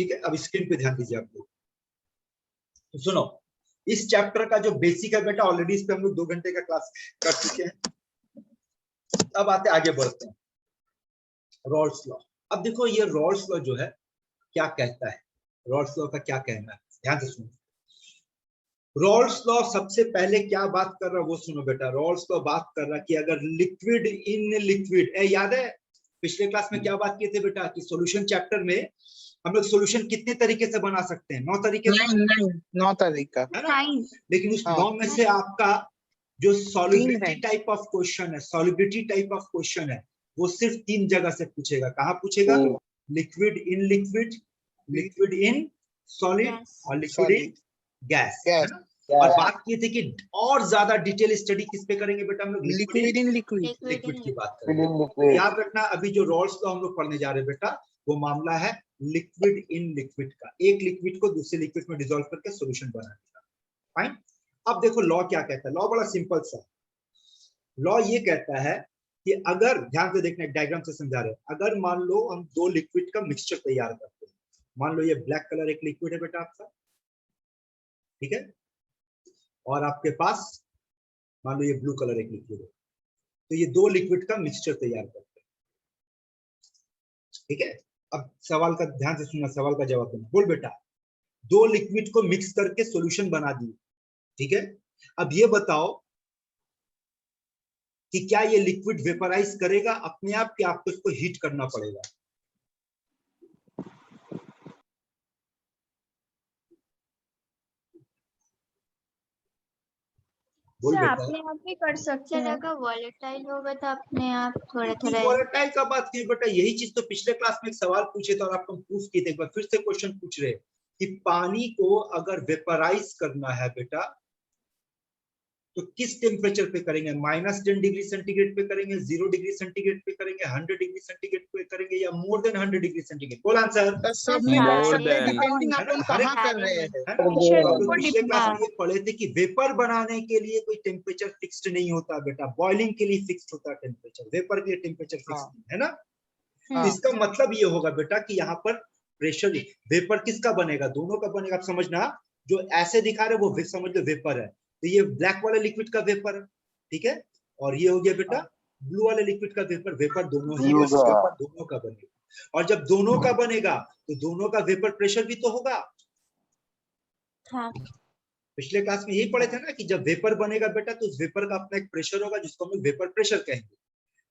ठीक है, अब स्क्रीन पे ध्यान दीजिए आप लोग। तो सुनो, इस चैप्टर का जो बेसिक है बेटा, ऑलरेडी इस पे हम लोग 2 घंटे का क्लास कर चुके हैं। अब आगे बढ़ते हैं रॉल्स लॉ। अब देखो ये रॉल्स लॉ जो है क्या कहता है, रॉल्स लॉ का क्या कहना है, ध्यान से सुनो। रॉल्स लॉ सबसे पहले क्या बात कर रहा है वो सुनो बेटा। रॉल्स लॉ बात कर रहा है कि अगर लिक्विड इन लिक्विड, याद है पिछले क्लास में क्या बात किए थे बेटा कि सॉल्यूशन चैप्टर में हम लोग सॉल्यूशन कितने तरीके से बना सकते हैं? 9 तरीके से, 9 तरीका है ना? लेकिन उस 9 में से आपका जो सॉल्युबिलिटी टाइप ऑफ क्वेश्चन है, सॉल्युबिलिटी टाइप ऑफ क्वेश्चन है, वो सिर्फ 3 जगह से पूछेगा। कहाँ पूछेगा? Liquid in liquid, liquid in solid और लिक्विड इन गैस, है ना? और बात की थी कि और ज्यादा डिटेल स्टडी किस पे करेंगे बेटा हम लोग? लिक्विड इन लिक्विड की बात करेंगे। याद रखना अभी जो रॉल्स लॉ हम लोग पढ़ने जा रहे हैं बेटा, वो मामला है लिक्विड इन लिक्विड का। एक लिक्विड को दूसरे लिक्विड में डिसॉल्व करके सॉल्यूशन बनाने का। फाइन। अब देखो लॉ क्या कहता है। लॉ बड़ा सिंपल सा। लॉ ये कहता है कि अगर, ध्यान से देखना, एक डायग्राम से समझा रहे हैं। अगर मान लो हम 2 लिक्विड का मिक्सचर तैयार करते हैं, मान लो ये ब्लैक कलर एक लिक्विड है बेटा आपका, ठीक है, और आपके पास मान लो ये ब्लू कलर एक लिक्विड है, तो ये 2 लिक्विड का मिक्सचर तैयार करते हैं, ठीक है। अब सवाल का ध्यान से सुनना, सवाल का जवाब देना। बोल बेटा, 2 लिक्विड को मिक्स करके सॉल्यूशन बना दिए, ठीक है। अब ये बताओ कि क्या ये लिक्विड वेपराइज करेगा अपने आप कि आपको इसको हीट करना पड़ेगा? सर अपने आप ही कर सकते हैं। अगर वॉलेटाइल होगा तो अपने आप थोड़े थोड़े। वॉलेटाइल का बात की बेटा, यही चीज तो पिछले क्लास में एक सवाल पूछे थे और आपको प्रूफ किए थे। एक बार फिर से क्वेश्चन पूछ रहे कि पानी को अगर वेपराइज करना है बेटा तो किस टेम्परेचर पे करेंगे? -10 डिग्री सेंटीग्रेड पे करेंगे, 0 डिग्री सेंटीग्रेड पे करेंगे, 100 डिग्री सेंटीग्रेड पे करेंगे, या मोर देन 100 डिग्री सेंटीग्रेड? बोल आंसर। डिपेंडिंग अपन कहाँ कर रहे हैं। पिछले क्लास में ये पढ़े थे कि वेपर बनाने के लिए कोई टेम्परेचर फिक्स्ड नहीं होता बेटा, बॉइलिंग के लिए फिक्स्ड होता है टेम्परेचर, वेपर के लिए टेम्परेचर फिक्स्ड नहीं है ना। तो इसका मतलब ये होगा बेटा कि यहाँ पर प्रेशर, वेपर किसका बनेगा? दोनों का बनेगा। आप समझना, जो ऐसे दिखा रहे वो समझ लो वेपर है, तो ये ब्लैक वाले लिक्विड का वेपर है, ठीक है, और ये हो गया बेटा ब्लू वाले लिक्विड का वेपर। वेपर दोनों ही वेपर दोनों का बनेगा, और जब दोनों का बनेगा तो दोनों का वेपर प्रेशर भी तो होगा। हाँ। पिछले क्लास में यही पढ़े थे ना कि जब वेपर बनेगा बेटा तो उस वेपर का अपना एक प्रेशर होगा जिसको हम लोग वेपर प्रेशर कहेंगे।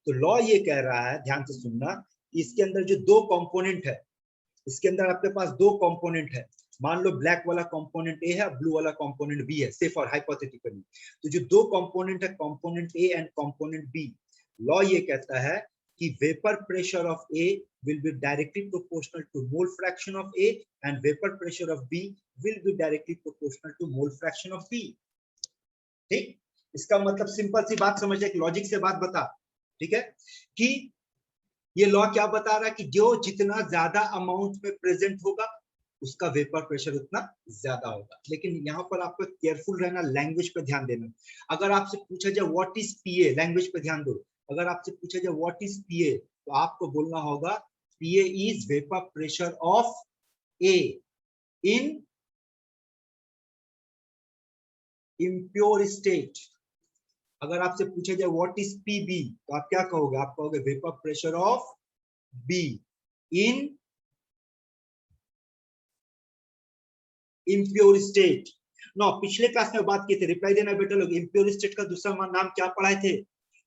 तो लॉ ये कह रहा है, ध्यान से सुनना, इसके अंदर जो 2 कंपोनेंट है, इसके अंदर आपके पास 2 कंपोनेंट है। मान लो ब्लैक वाला कंपोनेंट ए है, ब्लू वाला कंपोनेंट बी है, से फॉर हाइपोथेटिकली। तो जो 2 कंपोनेंट है, component A and component B, law ये कहता है कि vapour pressure of A will be directly proportional to mole fraction of A and vapor pressure of B will be directly proportional to mole fraction of B। ठीक, इसका मतलब simple सी बात समझ, एक लॉजिक से बात बता, ठीक है, कि ये लॉ क्या बता रहा है कि जो जितना ज्यादा अमाउंट में प्रेजेंट होगा उसका वेपर प्रेशर उतना ज्यादा होगा। लेकिन यहाँ पर आपको केयरफुल रहना, लैंग्वेज पे ध्यान देना। अगर आपसे पूछा जाए व्हाट इज पीए, लैंग्वेज पे ध्यान दो, अगर आपसे पूछा जाए व्हाट इज पीए तो आपको बोलना होगा PA is vapour pressure of A in impure state. अगर आपसे पूछा जाए व्हाट इज पीबी तो आप क्या कहोगे? आप कहोगे vapour pressure of B in impure state. No, पिछले क्लास में बात की थी, रिप्लाई देना बेटा लोग। इम्प्योर स्टेट का दूसरा नाम क्या पढ़ाए थे?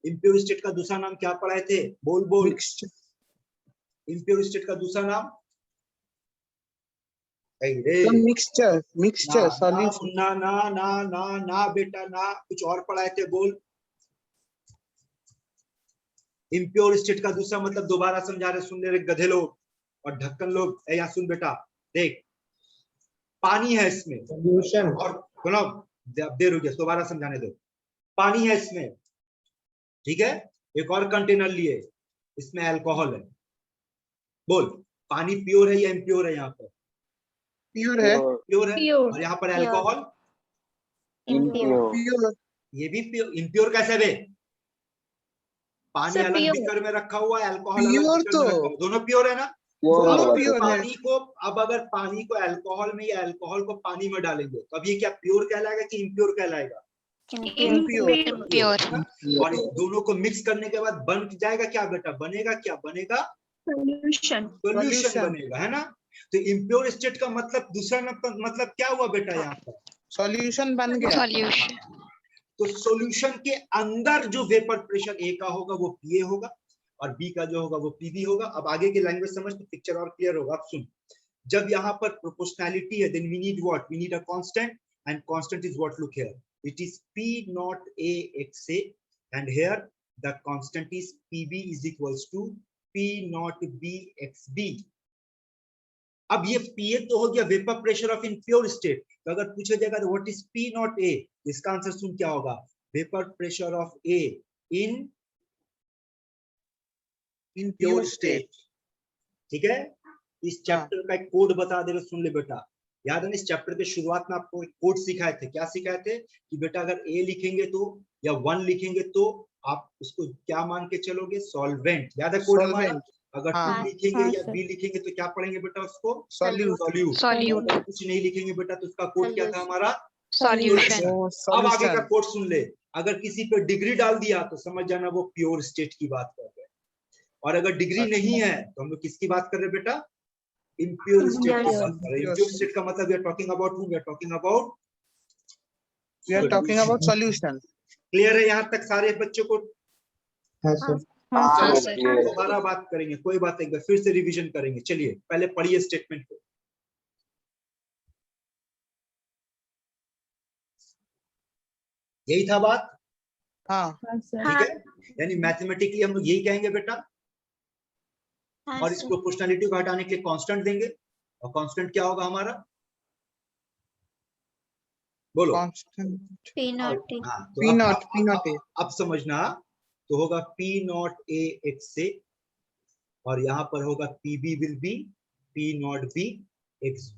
इम्प्योर स्टेट का दूसरा नाम क्या पढ़ाए थे? बोल बोल। इम्प्योर स्टेट का दूसरा नाम मिक्सचर सॉल्यूशन। ना ना ना ना ना बेटा ना, कुछ और पढ़ाए थे, बोल। इम्प्योर स्टेट का दूसरा मतलब दोबारा समझा रहे, सुन ले रहे गधे लोग और ढक्कन लोग। यहाँ सुन बेटा, देख, पानी है इसमें और सुनो, देर हो गया, दोबारा समझाने दो। पानी है इसमें, ठीक है, एक और कंटेनर लिए, इसमें अल्कोहल है। बोल, पानी प्योर है या इम्प्योर है? यहाँ पर प्योर है, प्योर है, और यहाँ पर अल्कोहल इम्प्योर। ये भी प्योर। इम्प्योर कैसे बे? पानी अलग बीकर में रखा हुआ है, अल्कोहल अलग बीकर में रखा हुआ, दोनों प्योर है ना। प्योर अब होगा pure है। पानी को, अब अगर पानी को अल्कोहल में या अल्कोहल को पानी में डालेंगे तो अब ये क्या प्योर कहलाएगा कि इम्प्योर कहलाएगा? Impure. Impure. है ना? और इन दोनों को मिक्स करने के बाद बन जाएगा क्या बेटा? बनेगा क्या? बनेगा Solution. Solution Solution. बनेगा, है ना? तो इम्प्योर स्टेट का मतलब दूसरा मतलब क्या हुआ बेटा यहाँ पर? सॉल्यूशन बन गया। Solution. तो सॉल्यूशन के अंदर जो वेपर प्रेशर ए का होगा वो पीए होगा और बी का जो होगा वो पीबी होगा। अब आगे की लैंग्वेज समझ तो पिक्चर और क्लियर होगा। अब सुन, जब यहाँ पर प्रोपोर्शनैलिटी है then we need what? We need a constant and constant is what? Look here, it is P naught A x A and here the constant is PB is equals to P naught B x B। अब ये PA तो हो गया vapour pressure of impure state. तो अगर पूछा जाएगा तो what is P naught A, इसका आंसर सुन क्या होगा? Vapour pressure of A in pure state. ठीक है? इस चैप्टर का एक कोड बता दे रहे, सुन ले बेटा। याद है ना, इस चैप्टर के शुरुआत में आपको एक कोड सिखाए थे। क्या सिखाए थे? कि बेटा अगर A लिखेंगे तो या 1 लिखेंगे तो आप उसको क्या मान के चलोगे? सॉल्वेंट। याद है कोड हमारा? Solvent. अगर हाँ। 2 लिखेंगे हाँ, या सर। B लिखेंगे तो क्या पढ़ेंगे बेटा उसको? Solute. सॉल्यूट। Solute. अगर कुछ नहीं लिखेंगे बेटा तो उसका कोड क्या था हमारा? Solution. अब आगे का कोड सुन ले। अगर किसी पे डिग्री डाल दिया तो समझ जाना वो प्योर स्टेट की बात कर रहे हैं, और अगर डिग्री नहीं है तो हम लोग किसकी बात कर रहे हैं बेटा? इम्प्योर स्टेट की बात कर रहे हैं। इम्प्योर स्टेट का मतलब वी आर टॉकिंग अबाउट हूं? We are talking about We are talking about solution. Clear है यहाँ तक सारे बच्चों को? हाँ, हाँ, सर। सर. दोबारा बात करेंगे, कोई बात नहीं, फिर से रिवीजन करेंगे। चलिए पहले पढ़िए स्टेटमेंट को। यही था बात, हाँ। हाँ, सर। ठीक है? यानी मैथमेटिकली हम लोग यही कहेंगे बेटा, हाँ, और इस प्रोपोर्शनैलिटी को हटाने के लिए कांस्टेंट देंगे। और कांस्टेंट क्या होगा हमारा? बोलो। Constant. P not T. हाँ, तो P naught, P naught A. अब समझना, तो होगा P naught A x A और यहाँ पर होगा PB will be P naught B x B।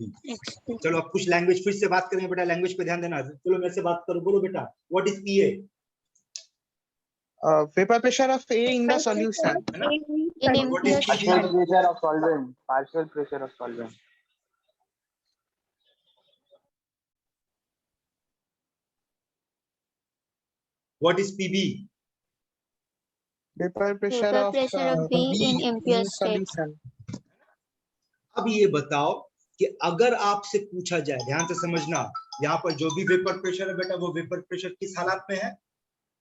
चलो अब कुछ लैंग्वेज फिर से बात करेंगे बेटा, लैंग्वेज पे ध्यान देना। चलो मेरे से बात करो, बोलो बेटा what is PA? Vapor pressure of A in the solution. है ना? In What is impure PB? state. pressure of solvent, partial pressure of solvent. What is PB? Vapor pressure Vapor of pressure of B in impure state. solution. अब ये बताओ कि अगर आपसे पूछा जाए, ध्यान से समझना, यहाँ पर जो भी वेपर प्रेशर है बेटा वो वेपर प्रेशर किस हालात में है?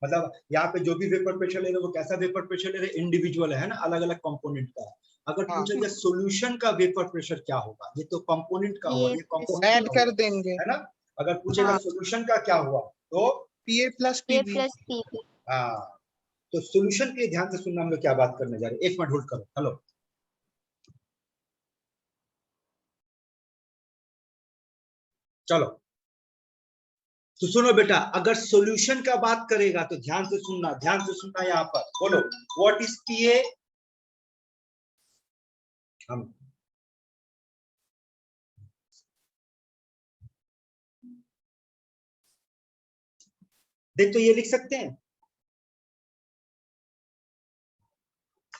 मतलब यहाँ पे जो भी वेपर प्रेशर ले रहे वो कैसा वेपर प्रेशर ले रहे? इंडिविजुअल है ना, अलग अलग कंपोनेंट का। अगर पूछा जाए सॉल्यूशन का वेपर प्रेशर क्या होगा, ये तो कंपोनेंट का हुआ, ये कंपोनेंट ऐड कर देंगे, है ना। अगर पूछेगा सॉल्यूशन का क्या हुआ तो PA plus A PB. plus PB. हाँ, तो सॉल्यूशन के ध्यान से सुनना, हम लोग क्या बात करने जा रहे हैं। एक मिनट होल्ड करो। हेलो, चलो तो सुनो बेटा, अगर सॉल्यूशन का बात करेगा तो ध्यान से सुनना, ध्यान से सुनना। यहाँ पर बोलो व्हाट इज PA? हम देख तो ये लिख सकते हैं।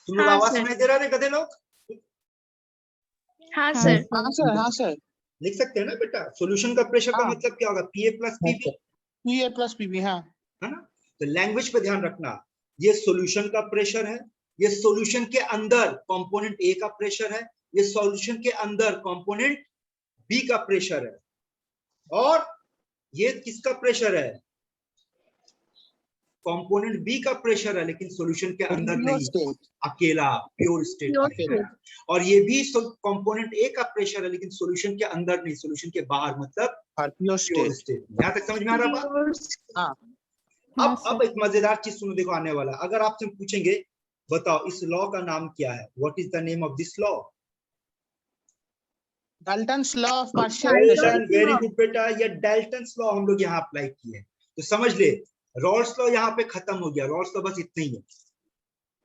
तुम लोग हाँ, आवाज सर। सुनाई दे रहा है गधे लोग? हाँ, सर। हाँ सर, हाँ सर, लिख सकते हैं ना बेटा। सॉल्यूशन का प्रेशर का हाँ। मतलब क्या होगा? PA plus PB, PA plus PB, हाँ। है ना। तो लैंग्वेज पे ध्यान रखना, ये सॉल्यूशन का प्रेशर है, ये सॉल्यूशन के अंदर कंपोनेंट A का प्रेशर है, ये सॉल्यूशन के अंदर कंपोनेंट B का प्रेशर है, और ये किसका प्रेशर है? कंपोनेंट B का प्रेशर है, लेकिन सॉल्यूशन के अंदर Pure नहीं, state. अकेला प्योर स्टेट Pure अकेला। और ये भी कंपोनेंट A का प्रेशर है, लेकिन सॉल्यूशन के अंदर नहीं, सॉल्यूशन के बाहर, मतलब और pure प्योर state. स्टेट। यहाँ तक समझ में आ रहा बात? हाँ। अब एक मजेदार चीज सुनो, देखो आने वाला। अगर आपसे पूछेंगे बताओ इस लॉ का नाम क्या है, what is the name of this law? Dalton's law of partial pressure. Very good बेटा, ये डाल्टन्स लॉ हम लोग यहाँ अप्लाई किए। तो समझ ले, रॉल्स लॉ यहाँ पे खत्म हो गया, रॉल्स लॉ बस इतना ही है,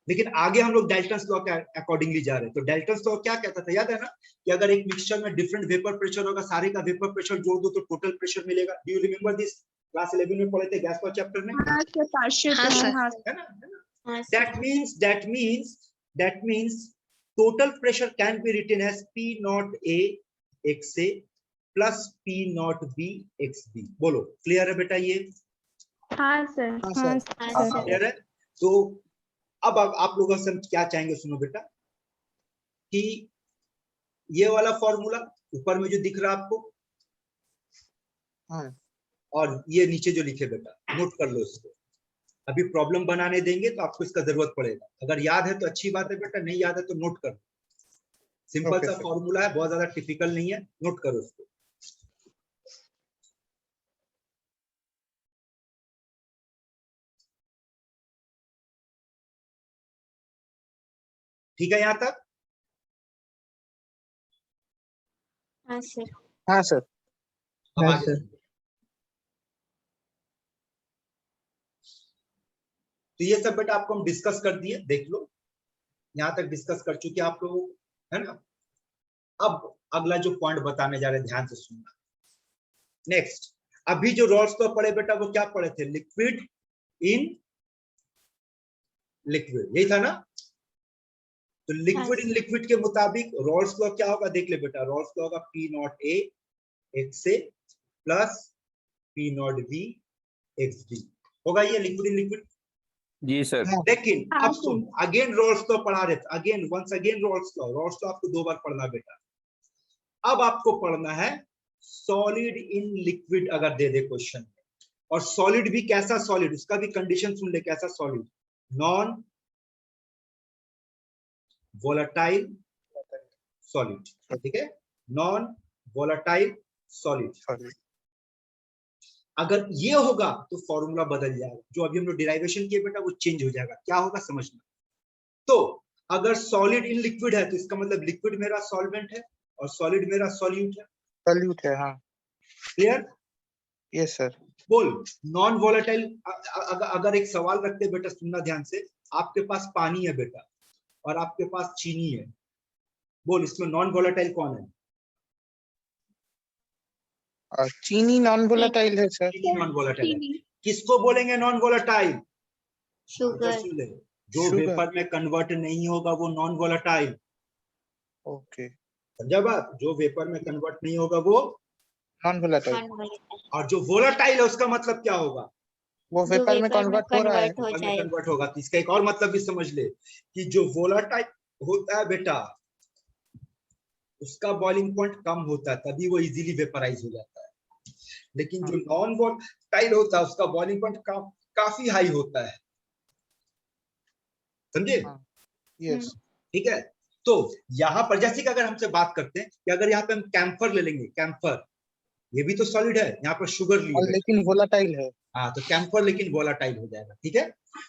लेकिन आगे हम लोग डाल्टन्स लॉ के अकॉर्डिंगली जा रहे हैं। तो डाल्टन्स लॉ क्या कहता था, याद है ना, कि अगर एक मिक्सचर में डिफरेंट वेपर प्रेशर होगा, सारे का वेपर प्रेशर जोड़ दो तो टोटल प्रेशर मिलेगा। Do you remember this? Class 11 में पढ़े थे गैस लॉ चैप्टर में, हाँ, सर। partial हाँ, pressure, सर। हाँ, है ना। हाँ, that means total pressure can be written as P naught A XA plus P naught B XB. बोलो क्लियर है बेटा? ये हाँ सर। हाँ सर। क्लियर है? तो अब आप लोगों से हम क्या चाहेंगे, सुनो बेटा, कि ये वाला फॉर्मूला ऊपर में जो दिख रहा है आपको, हाँ और ये नीचे जो लिखे बेटा, नोट कर लो इसको। अभी प्रॉब्लम बनाने देंगे तो आपको इसका जरूरत पड़ेगा। अगर याद है तो अच्छी बात है बेटा, नहीं याद है तो नोट कर लो। सिंपल Okay, सा sir. फॉर्मूला है, बहुत ज्यादा टिपिकल नहीं है, नोट करो इसको। ठीक है यहाँ तक? हाँ सर। हाँ सर। अब हाँ, आगे सर। चलिए। तो ये सब बेटा आपको हम डिस्कस कर दिए, देख लो यहाँ तक डिस्कस कर चुके आप लोग, है ना? अब अगला जो पॉइंट बताने जा रहे हैं, ध्यान से सुनना। नेक्स्ट, अभी जो रॉल्स लॉ पढ़े बेटा, वो क्या पढ़े थे? लिक्विड इन लिक्विड, यही था ना? तो लिक्विड इन लिक्विड के मुताबिक रॉल्स लॉ क्या होगा, देख ले बेटा। रॉल्स लॉ होगा P naught A XA plus P naught B XB, होगा ये लिक्विड इन लिक्विड। जी सर। लेकिन हाँ, अब सुन, अगेन रॉल्स लॉ पढ़ा रहे थे, again once again Raoult's law आपको 2 बार पढ़ना बेटा। अब आपको पढ़ना है सॉलिड इन लिक्विड अगर दे दे क्वेश्चन में, और सॉलिड भी कैसा सॉलिड, उसका भी कंडीशन सुन ले, कैसा सॉलिड? नॉन वोलेटाइल सॉलिड, ठीक है? Non volatile solid. Sorry. अगर ये होगा तो फॉर्मूला बदल जाएगा, जो अभी हम लोग डिराइवेशन किए बेटा वो चेंज हो जाएगा। क्या होगा समझना। तो अगर सॉलिड इन लिक्विड है तो इसका मतलब लिक्विड मेरा सॉल्वेंट है और सॉलिड मेरा सॉल्यूट है। Solute है, हाँ। क्लियर? Yes sir. बोल नॉन वोलेटाइल। अगर एक सवाल रखते हैं बेटा, सुनना ध्यान से। आपके पास पानी है बेटा और आपके पास चीनी है, बोल इसमें नॉन वोलेटाइल कौन है? चीनी नॉन वोलेटाइल है सर। चीनी नॉन वोलेटाइल है। चीनी। किसको बोलेंगे नॉन वोलेटाइल? शुगर। सुन ले, जो Sugar. वेपर में कन्वर्ट नहीं होगा वो नॉन वोलेटाइल। Okay. समझा बात? जो वेपर में कन्वर्ट नहीं होगा वो, नॉन वोलेटाइल। और जो वोलेटाइल है उसका मतलब क्या होगा? वो जो वेपर में कन्वर्ट हो रहा है। हो वेपर में जाए। कन्वर्ट होगा। तो इसका एक और मतलब भी समझ ले कि जो वोलेटाइल होता है बेटा, उसका बॉइलिंग पॉइंट कम होता है, तभी वो इजीली वेपराइज हो जाता है। लेकिन जो नॉन वोलेटाइल होता है उसका बॉइलिंग पॉइंट काफी हाई होता है। समझे? हाँ। Yes. ठीक है? तो यहां पर जैसे कि अगर हमसे बात करते हैं कि अगर यहाँ पे हम कैम्फर ले लेंगे, कैम्फर ये भी तो सॉलिड है, यहाँ पर शुगर लिए और बेटा। लेकिन वोलेटाइल है। हाँ, तो कैम्फर लेकिन वोलाटाइल हो जाएगा। ठीक है?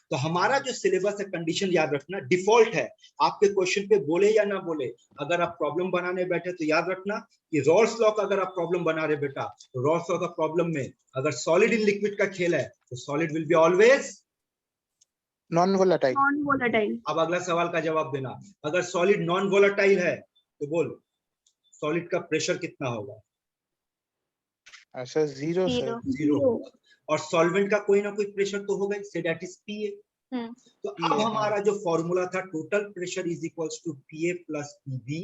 तो हमारा जो सिलेबस है, कंडीशन याद रखना, डिफॉल्ट है। आपके क्वेश्चन पे बोले या ना बोले, अगर आप प्रॉब्लम बनाने बैठे तो याद रखना कि रॉल्स लॉ का अगर आप प्रॉब्लम बना रहे बेटा, तो रॉल्स लॉ का प्रॉब्लम में अगर सॉलिड इन लिक्विड का खेल है तो solid will be always non volatile. Non volatile. अब अगला सवाल का जवाब देना। अगर सॉलिड नॉन वोलेटाइल है तो बोल सॉलिड का प्रेशर कितना होगा? Sir zero sir. जीरो। और सॉल्वेंट का कोई ना कोई प्रेशर तो होगा, से दैट इज पीए। तो अब PA, हमारा जो फॉर्मूला था, total pressure is equals to PA plus PB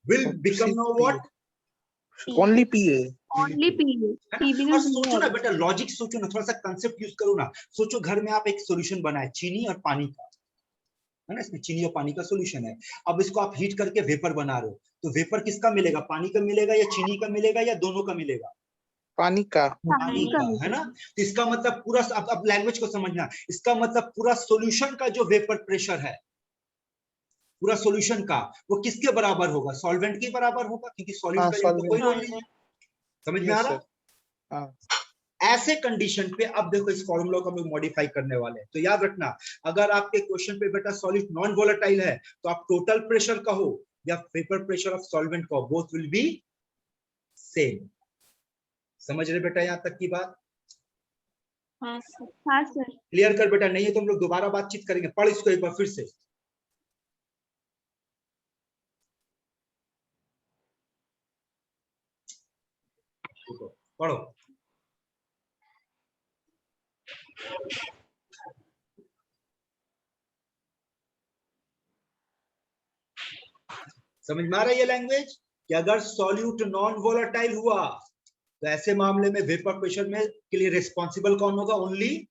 will become now what? Only PA। Only PV. PV और तो सोचो ना जीरो। बेटा, लॉजिक सोचो ना, थोड़ा सा कंसेप्ट यूज करो ना। सोचो घर में आप एक सॉल्यूशन बनाए चीनी और पानी का, है ना? इसमें चीनी और पानी का सॉल्यूशन है। अब इसको आप हीट करके वेपर बना रहे हो, तो वेपर किसका मिलेगा? पानी का मिलेगा या चीनी का मिलेगा या दोनों का मिलेगा? पानी का। पानी का, है ना? तो इसका मतलब पूरा, अब लैंग्वेज को समझना, इसका मतलब पूरा सॉल्यूशन का जो वेपर प्रेशर है, पूरा सॉल्यूशन का, वो किसके बराबर होगा? सॉल्वेंट के बराबर होगा, क्योंकि सॉलिड हाँ का यहाँ तो कोई सॉल्वेंट। रोल नहीं है। समझ में आ यस रहा? सर। हाँ। ऐसे कंडीशन पे अब देखो इस फॉर्मूला को हम लोग मॉडिफाई करने वाले हैं। तो याद रखना, अगर आपके क्वेश्चन पे बेटा सॉलिड नॉन वोलेटाइल है तो आप टोटल प्रेशर कहो या वेपर प्रेशर ऑफ सॉल्वेंट कहो, बोथ विल बी सेम। समझ रहे बेटा यहां तक की बात? हाँ सर। हाँ सर। क्लियर कर बेटा, नहीं है तो हम लोग दोबारा बातचीत करेंगे। पढ़ इसको एक बार फिर से। पढ़ो। समझ में आ रहा है ये लैंग्वेज कि अगर सॉल्यूट नॉन वोलेटाइल हुआ तो ऐसे मामले में वेपर प्रेशर में के लिए रिस्पॉन्सिबल कौन होगा? ओनली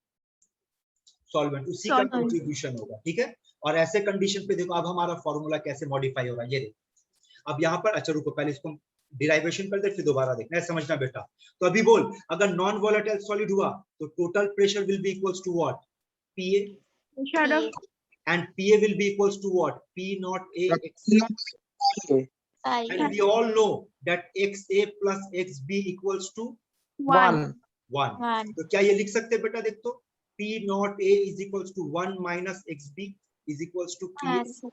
सॉल्वेंट, उसी का Solvent. कंट्रीब्यूशन होगा। ठीक है, और ऐसे कंडीशन पे देखो अब हमारा फॉर्मूला कैसे मॉडिफाई होगा ये देखो। अब यहाँ पर अच्छा रुको, पहले इसको डिराइवेशन कर दे फिर दोबारा देखना है, समझना बेटा। तो अभी बोल, अगर नॉन वोलेटाइल सॉलिड हुआ तो total pressure will be equals to what? PA, Pressure of and PA will be equals to what? P naught A XA. And we all know that XA plus XB equals to 1. 1. One. तो क्या ये लिख सकते हैं बेटा? देख तो, P naught A is equals to 1 minus XB is equals to PA. हाँ सर।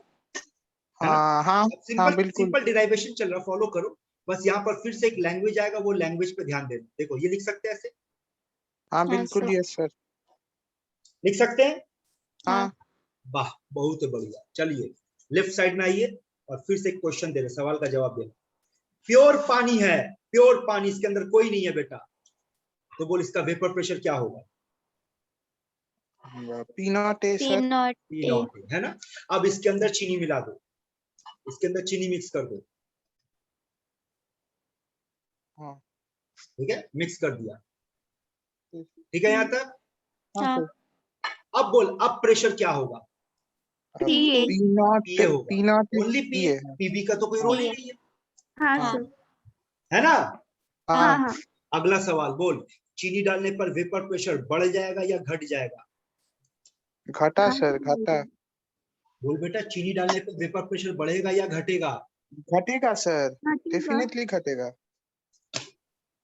हाँ हाँ सिंपल बिल्कुल। सिंपल डिराइवेशन चल रहा, फॉलो करो। बस यहाँ पर फिर से एक लैंग्वेज आएगा, वो लैंग्वेज पे ध्यान देना। देखो ये लिख सकते हैं ऐसे, हाँ हाँ, बिल्कुल सर। Yes sir. लिख सकते हैं। हाँ वाह बहुत बढ़िया। चलिए लेफ्ट साइड में आइए और फिर से एक क्वेश्चन दे रहे, सवाल का जवाब देना। प्योर पानी है, प्योर पानी, इसके अंदर कोई नहीं है बेटा, तो बोल इसका वेपर प्रेशर क्या होगा? P naught A P sir. not P A. Not, है ना। अब इसके अंदर चीनी मिला दो, इसके अंदर चीनी मिक्स कर दो। हाँ ठीक है, मिक्स कर दिया। ठीक है यहाँ तक। हाँ हाँ। सर। अब बोल, अब प्रेशर क्या होगा? PA. पी नॉट पीए होगा। P naught only P, PB का तो कोई रोल ही नहीं है, हाँ हाँ। सर। है ना। हाँ हाँ हाँ। अगला सवाल बोल, चीनी डालने पर वेपर प्रेशर बढ़ जाएगा या घट जाएगा? घटा सर घटा। बोल बेटा, चीनी डालने पर वेपर प्रेशर बढ़ेगा या घटेगा? घटेगा सर, घटेगा। डेफिनेटली घटेगा।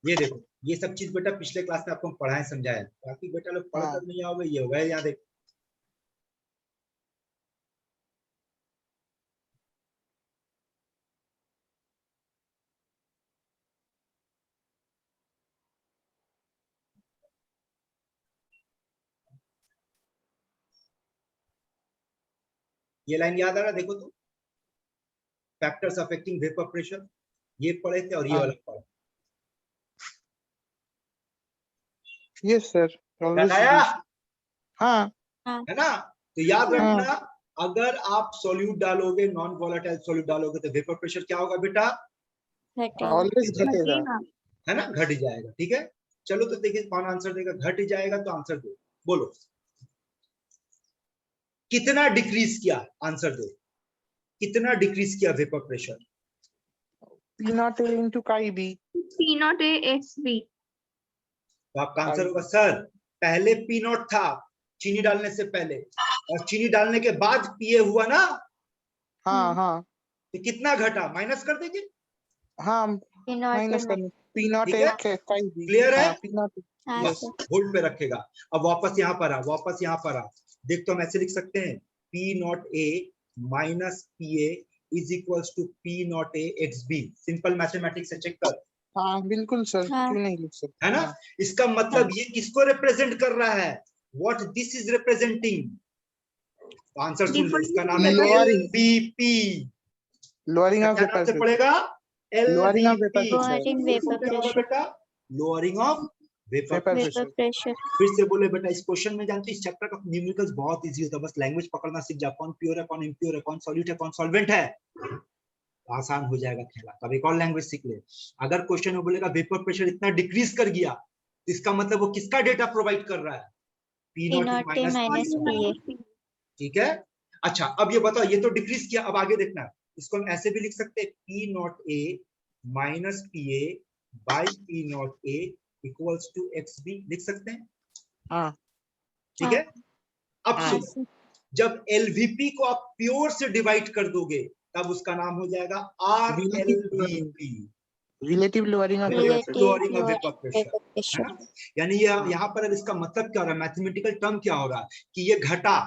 ये देखो, ये सब चीज बेटा पिछले क्लास में आपको पढ़ाए समझाया, बाकी बेटा लोग पढ़कर नहीं आओगे, ये होगा यहाँ देख। ये लाइन याद आ रहा? देखो तो, फैक्टर्स अफेक्टिंग वेपर प्रेशर, ये पढ़े थे और ये हाँ। वाला पढ़े। Yes sir. याद आया? हाँ है ना। तो याद हाँ। रखना, अगर आप सॉल्यूट डालोगे, नॉन वोलेटाइल सॉल्यूट डालोगे, तो वेपर प्रेशर क्या होगा बेटा? घटेगा। ऑलवेज घटेगा। घटेगा। है ना, घट जाएगा। ठीक है, चलो तो देखिए कौन आंसर देगा। घट जाएगा तो आंसर दो, बोलो कितना डिक्रीज किया? आंसर दो, कितना डिक्रीज किया वेपर प्रेशर? पी नॉट ए इंटू काई B. P not A XB. तो आपका आंसर होगा सर, पहले पी नॉट था चीनी डालने से पहले, और चीनी डालने के बाद पीए हुआ ना, हाँ हाँ तो कितना घटा? माइनस कर देंगे। हाँ P not माइनस A. करना। पी नॉट ठीक ए है? काई बी। क्लियर है? P not. हाँ यस। सर। होल्ड पे रखेगा। अब वापस यहाँ पर आ, वापस यहाँ पर आ। देख तो हम ऐसे लिख सकते हैं, P naught A minus P A is equals to P naught A X B. Simple mathematics से चेक कर, हाँ बिल्कुल सर, हाँ। क्यों नहीं लिख सकते। है ना। हाँ। इसका मतलब ये किसको रिप्रेजेंट कर रहा है? What this is representing? Answer सुन लो, इसका नाम है Lowering. एलवीपी। लोअरिंग ऑफ क्या नाम से वेपर। पड़ेगा? Lowering of vapor एलवीपी। pressure. Lowering vapor क्या होगा pressure. बेटा? Lowering of vapour. Vapour Vapor pressure. pressure. फिर से बोले बेटा, इस क्वेश्चन में जानते हो इस चैप्टर का न्यूमेरिकल्स बहुत इजी होता है, बस लैंग्वेज पकड़ना सीख जा। कौन प्योर है, कौन इम्प्योर है, कौन सॉल्यूट है, कौन सॉल्वेंट है, आसान हो जाएगा खेला। तब एक और लैंग्वेज सीख ले। अगर क्वेश्चन में बोलेगा वेपर प्रेशर इतना डिक्रीज कर गया, तो इसका मतलब वो किसका डेटा प्रोवाइड कर रहा है? P P not not A minus minus P. PA. ठीक है। अच्छा अब ये बताओ, ये तो डिक्रीज किया, अब आगे देखना। इसको हम ऐसे भी लिख सकते हैं, P naught A minus P A by P naught A equals to X B, लिख सकते हैं। हाँ ठीक है। अब हाँ। हाँ सुनो, सर। जब एलवीपी को आप प्योर से डिवाइड कर दोगे, तब उसका नाम हो जाएगा R L V P, relative lowering of vapour Relative lowering of vapour pressure. vapor है pressure. ना। यानी ये यहाँ पर अब इसका मतलब क्या हो रहा है, मैथमेटिकल टर्म क्या हो रहा है कि ये घटा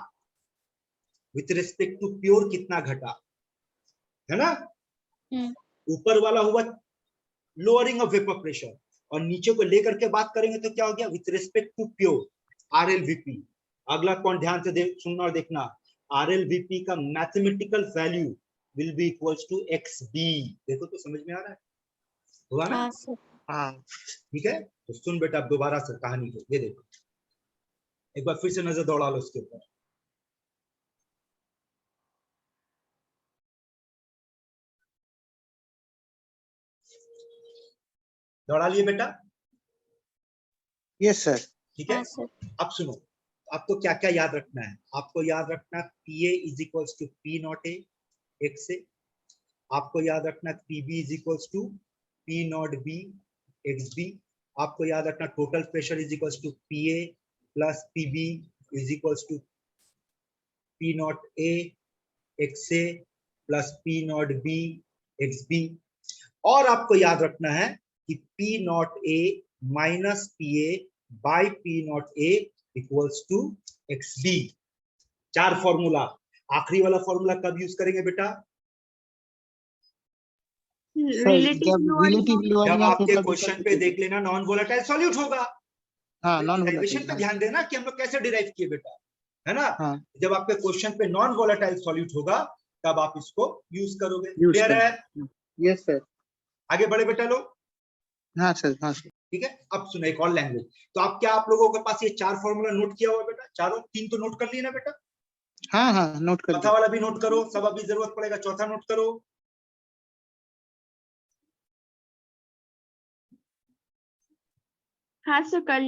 विथ रिस्पेक्ट टू प्योर, कितना घटा, है ना। ऊपर वाला हुआ लोअरिंग ऑफ वेपर प्रेशर, और नीचे को लेकर के बात करेंगे तो क्या हो गया, with respect to pure, RLVP. अगला पॉइंट ध्यान से सुनना और देखना, आरएलवीपी का mathematical value will be equals to X B. देखो तो समझ में आ रहा है, हुआ ना। हाँ सर। हाँ। ठीक है, तो सुन बेटा अब दोबारा से कहानी को, ये देखो एक बार फिर से नजर दौड़ा लो उसके ऊपर। दौड़ा लिए बेटा? Yes sir. ठीक है, हाँ सर। अब सुनो, आपको क्या क्या याद रखना है। आपको याद रखना PA is equals to P naught A एक से। आपको याद रखना PB is equals to P naught B XB। आपको याद रखना total pressure is equals to PA plus PB is equals to P naught A XA plus P naught B XB। और आपको याद रखना है कि P naught A minus PA by P naught A equals to XB। 4 formula. आखिरी वाला formula कब use करेंगे बेटा? रिलेटिव लो जब आपके क्वेश्चन पे देख लेना नॉन वोलेटाइल सॉल्यूट होगा। हाँ, नॉन डेरिवेशन पे वोलेटाइल। ध्यान देना कि हम लोग कैसे डिराइव किए बेटा, है ना? हाँ। जब आपके क्वेश्चन पे नॉन वोलेटाइल सॉल्यूट होगा तब आप इसको यूज करोगे। यूज क्लियर है? Yes sir. आगे बढ़े बेटा लोग। हाँ सर, हाँ सर। ठीक है, अब सुनो एक और लैंग्वेज। तो आप क्या, आप लोगों के पास ये 4 फॉर्मूला नोट किया हुआ बेटा? चारों, 3 तो नोट कर लिए ना बेटा? हाँ हाँ, नोट कर चौथा वाला भी नोट करो, सब अभी जरूरत पड़ेगा, चौथा नोट करो। हाँ सर, कर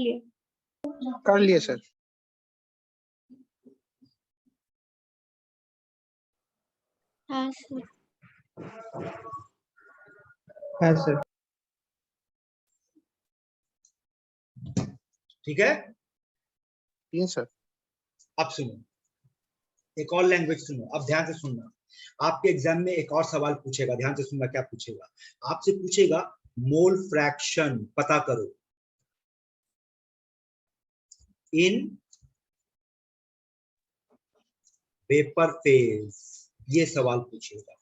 लिए सर। हाँ सर। हाँ सर। ठीक है, यस सर। अब सुनो एक और लैंग्वेज सुनो, अब ध्यान से सुनना। आपके एग्जाम में एक और सवाल पूछेगा, ध्यान से सुनना। क्या पूछेगा? आपसे पूछेगा मोल फ्रैक्शन पता करो इन वेपर फेज। ये सवाल पूछेगा।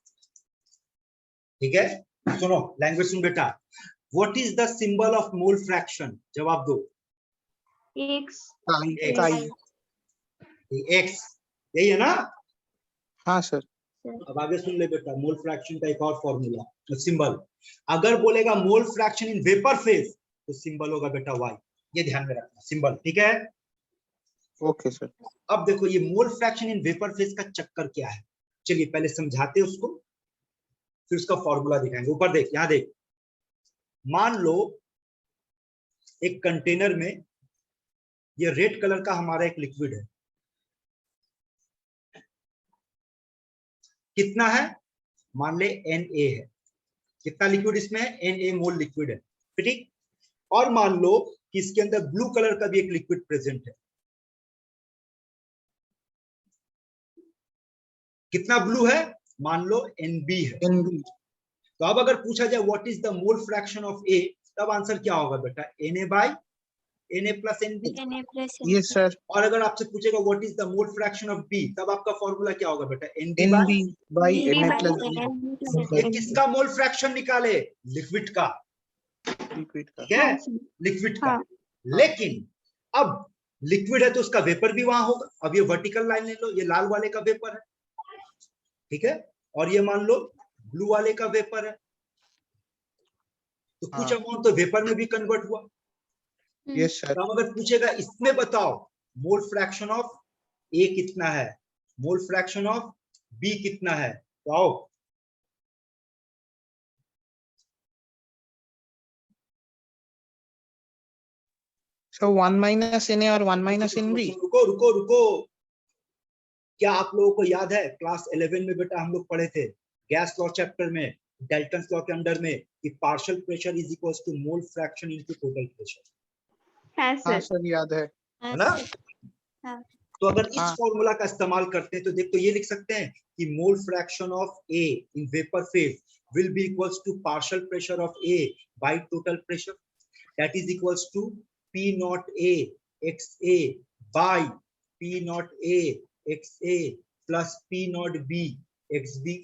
ठीक है, सुनो लैंग्वेज सुन बेटा। What is the symbol of mole fraction? जवाब दो। एक्स। एक्स, यही है ना? हाँ सर। अब आगे सुन ले बेटा, मोल फ्रैक्शन का एक और फॉर्मूला, सिंबल। अगर बोलेगा mole fraction in vapour phase तो सिंबल होगा बेटा वाई। ये ध्यान में रखना, सिंबल। ठीक है, ओके सर। अब देखो ये mole fraction in vapour phase का चक्कर क्या है। चलिए पहले समझाते हैं उसको, फिर उसका फॉर्मूला दिखाएंगे। ऊपर देख, यहां देख। मान लो एक कंटेनर में ये रेड कलर का हमारा एक लिक्विड है। कितना है? मान ले Na है। कितना लिक्विड इसमें है? Na मोल लिक्विड है। ठीक। और मान लो कि इसके अंदर ब्लू कलर का भी एक लिक्विड प्रेजेंट है। कितना ब्लू है? मान लो Nb है। NB। तो अब अगर पूछा जाए what is the mole fraction of A, तब आंसर क्या होगा बेटा? Na by Na plus Nb। Yes sir. और अगर आपसे पूछेगा what is the mole fraction of B, तब आपका फॉर्मूला क्या होगा बेटा? Nb NB by NB Na by plus ये किसका मोल फ्रैक्शन निकाले? लिक्विड का। लिक्विड का। ठीक है, लिक्विड का। लेकिन अब लिक्विड है तो उसका वेपर भी वहां होगा। अब ये वर्टिकल लाइन ले लो, ये लाल वाले का वेपर है। ठीक है, और ये मान लो ब्लू वाले का वेपर है। तो कुछ अमाउंट तो वेपर में भी कन्वर्ट हुआ। Yes sir. तो अगर पूछेगा इसमें बताओ मोल फ्रैक्शन ऑफ A कितना है, मोल फ्रैक्शन ऑफ B कितना है, तो आओ। सो 1 माइनस Na और 1 माइनस NB। रुको रुको रुको, क्या आप लोगों को याद है क्लास 11 में बेटा हम लोग पढ़े थे गैस लॉ चैप्टर में, डाल्टन्स लॉ के अंडर में, कि partial pressure is equals to mole fraction into total pressure. हाँ सर, याद है ना? तो अगर इस हाँ। फॉर्मूला का इस्तेमाल करते हैं तो देखो ये लिख सकते हैं कि mole fraction of A in vapour phase will be equals to partial pressure of A by total pressure, that is equals to P naught A XA by P naught A XA plus P naught B XB।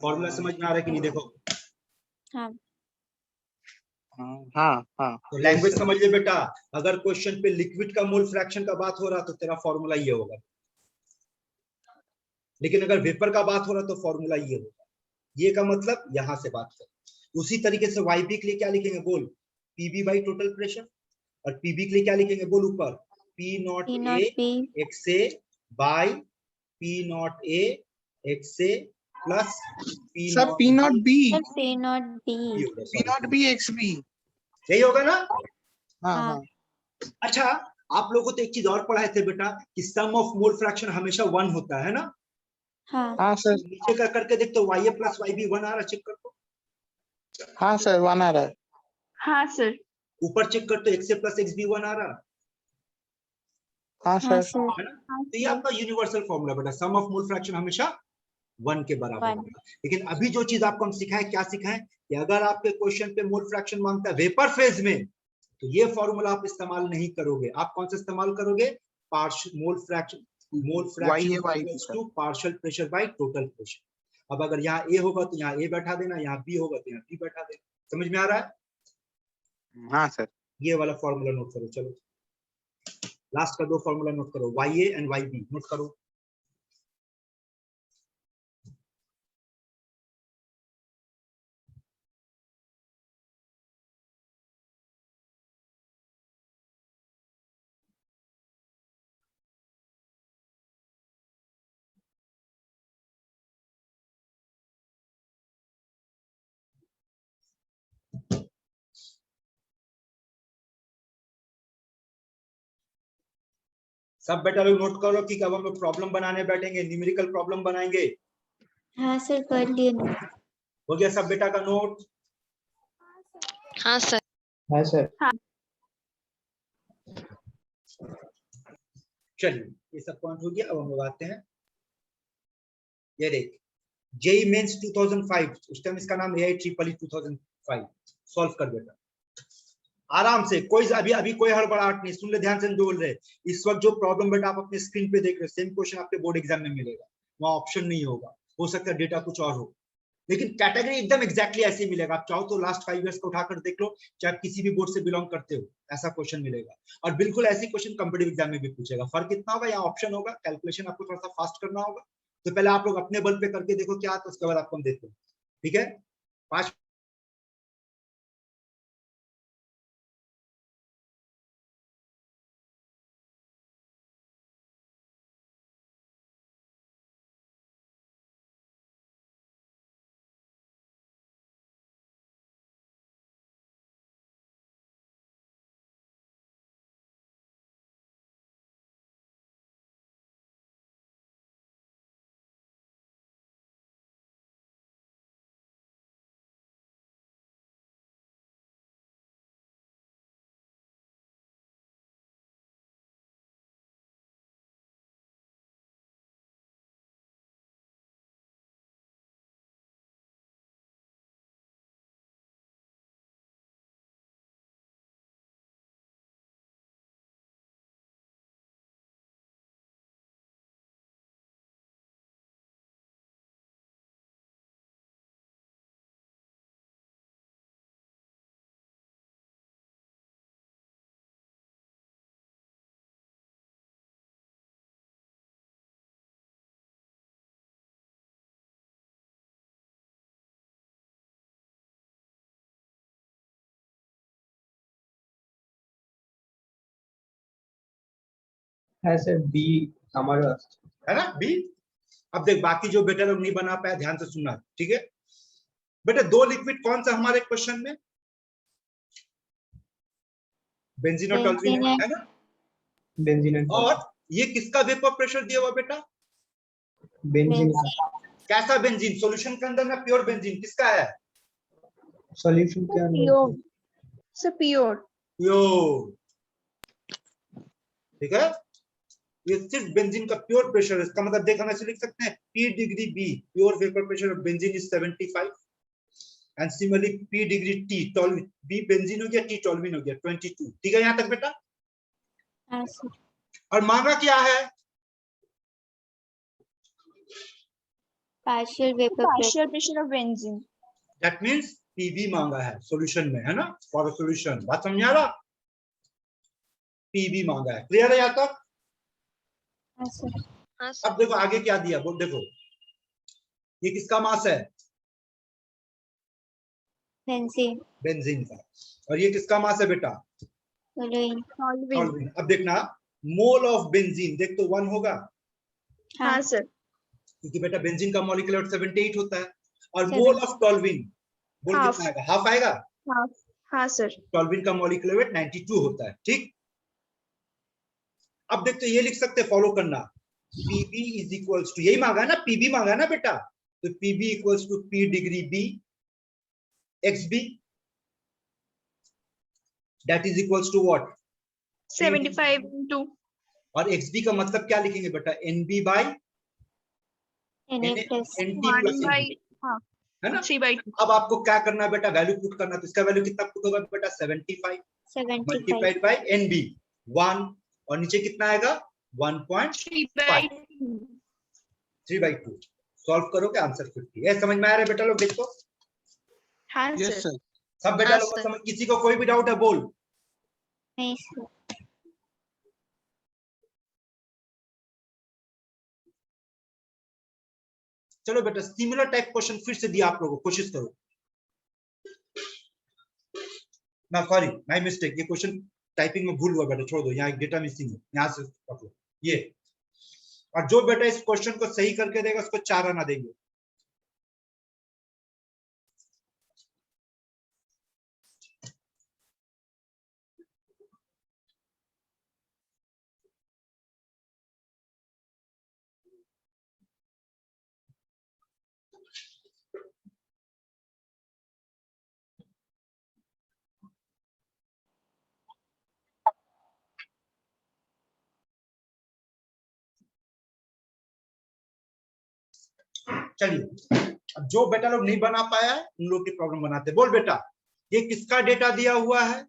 Formula समझ में आ रहा है कि नहीं? देखो हाँ हाँ। तो लैंग्वेज समझ ले बेटा। अगर क्वेश्चन पे लिक्विड का मोल फ्रैक्शन का बात हो रहा तो तेरा फॉर्मूला ये होगा, लेकिन अगर वेपर का बात हो रहा तो फॉर्मूला ये होगा। ये का मतलब यहां से बात कर। उसी तरीके से YB के लिए क्या लिखेंगे बोल? PB by total pressure. और PB के लिए क्या लिखेंगे बोल? ऊपर P naught A XA by P naught A XA plus sir P naught B, P naught B। P naught B XB। यही होगा ना? हाँ हाँ। हाँ अच्छा, आप लोगों को तो एक चीज और पढ़ाए थे बेटा कि सम ऑफ मोल फ्रैक्शन हमेशा 1 होता है ना? हाँ हाँ सर, नीचे का करके देख तो YA प्लस YB 1 आ रहा, चेक कर दो। हाँ सर 1 आ रहा है। हाँ सर। ऊपर चेक कर तो XA प्लस XB 1 आ रहा हाँ हाँ सर, सर। है ना? तो ये आपका यूनिवर्सल फॉर्मूला बेटा, सम ऑफ मोल फ्रैक्शन हमेशा 1 के बराबर One। होगा। लेकिन अभी जो चीज आपको हम सिखाए, क्या सिखाए कि अगर आपके क्वेश्चन पे मोल फ्रैक्शन मांगता है वेपर फेज में, तो ये फॉर्मूला आप इस्तेमाल नहीं करोगे। आप कौन सा इस्तेमाल करोगे? Mole fraction to partial pressure by total pressure. अब अगर यहाँ ए होगा तो यहाँ ए बैठा देना, यहाँ बी होगा तो यहाँ बी बैठा देना। समझ में आ रहा है? हाँ सर। ये वाला फॉर्मूला नोट करो। चलो लास्ट का 2 फॉर्मूला नोट करो, YA एंड YB नोट करो। सब बेटा लोग नोट करो कि कब हम लोग प्रॉब्लम बनाने बैठेंगे, न्यूमेरिकल प्रॉब्लम बनाएंगे। हाँ सर, कर लिए। हो गया सब बेटा का नोट? हाँ सर। हाँ सर। चलिए ये सब पॉइंट हो गया। अब हम लोग आते हैं, ये देख जेई मेंस 2005, उस टाइम इसका नाम AI ट्रिपल 2005। सॉल्व कर बेटा आराम से, कोई अभी कोई हड़बड़ाहट नहीं। सुन ले ध्यान से बोल रहे। इस वक्त जो प्रॉब्लम बेटा आप अपने स्क्रीन पे देख रहे हो, सेम क्वेश्चन आपके बोर्ड एग्जाम में मिलेगा। वहां ऑप्शन नहीं होगा, हो सकता है डेटा कुछ और हो, लेकिन कैटेगरी एकदम एग्जैक्टली ऐसे ही मिलेगा। आप चाहो तो लास्ट 5 इयर्स को उठाकर देख लो, चाहे किसी भी बोर्ड से बिलोंग करते हो, ऐसा क्वेश्चन मिलेगा। और बिल्कुल ऐसी क्वेश्चन कॉम्पिटिटिव एग्जाम में भी पूछेगा। फर्क इतना होगा, यहाँ ऑप्शन होगा, कैलकुलेशन आपको थोड़ा सा फास्ट करना होगा। तो पहले आप लोग अपने बल पे करके देखो क्या, तो उसके बाद आपको हम देते हैं। ठीक है, 5 हाँ सर, बी हमारा है ना, बी। अब देख बाकी जो बेटा लोग नहीं बना पाया, ध्यान से सुनना। ठीक है बेटा, 2 लिक्विड कौन सा हमारे क्वेश्चन में? बेंजीन और टॉल्यूइन है ना? बेंजीन और ये किसका वेपर प्रेशर दिया हुआ बेटा? बेंजीन कैसा बेंजीन? सॉल्यूशन के अंदर ना प्योर बेंजीन किसका है? सॉल्यूशन के अंदर सर प्योर। प्योर। ठीक है, ये सिर्फ बेंजीन का प्योर प्रेशर है। इसका मतलब देख हम ऐसे लिख सकते हैं P degree B pure vapour pressure of benzene is 75 and similarly P degree T toluene, B benzene हो गया, T टॉल्यूइन हो गया 22। ठीक है यहां तक बेटा? हाँ सर। और मांगा क्या है? Partial pressure of benzene. That means PV मांगा है सॉल्यूशन में, है ना? For solution. बात समझ आ रहा? PV मांगा है। क्लियर है यहां तक? हाँ सर। अब देखो आगे क्या दिया, बोल देखो ये किसका मास है? बेंजीन। बेंजीन का। और ये किसका मास है बेटा? टॉल्यूइन। अब देखना मोल ऑफ बेंजीन, देख तो 1 होगा। हाँ सर। क्योंकि बेटा बेंजीन का मॉलिक्यूलर वेट 78 होता है और 7. Mole of toluene mole Half. कितना आएगा? हाफ आएगा। हाँ सर। टॉल्विन का मॉलिक्यूलर वेट 92 होता है। ठीक, अब देखते ये लिख सकते फॉलो करना, Pb इज इक्वल्स टू, यही मांगा ना, Pb मांगा ना बेटा, तो Pb equals to P degree B XB that is equals to what? 75 into और XB का मतलब क्या लिखेंगे बेटा? NB by Na plus NT 1 plus by NB, है ना? 3/2. अब आपको क्या करना है बेटा? वैल्यू पुट करना, तो इसका वैल्यू कितना पुट होगा बेटा? 75 75. मल्टीप्लाइड बाय NB 1 और नीचे कितना आएगा? 1.5 3/2। सॉल्व करोगे आंसर 50 है। समझ में आ रहा है बेटा लोग? देखो हाँ Yes, सर। sir. सब बेटा हाँ, लोग को सर। समझ, किसी को कोई भी डाउट है बोल। नहीं sir. चलो बेटा सिमिलर टाइप क्वेश्चन फिर से दिया आप लोगों को, कोशिश करो ना। सॉरी माय मिस्टेक, ये क्वेश्चन टाइपिंग में भूल हुआ बेटा, छोड़ दो, यहाँ एक डेटा मिसिंग है, यहाँ से पकड़ो ये। और जो बेटा इस क्वेश्चन को सही करके देगा उसको 4 आना देंगे। चलिए, अब जो बेटा लोग नहीं बना पाया है उन लोग की प्रॉब्लम बनाते। बोल बेटा, ये किसका डेटा दिया हुआ है?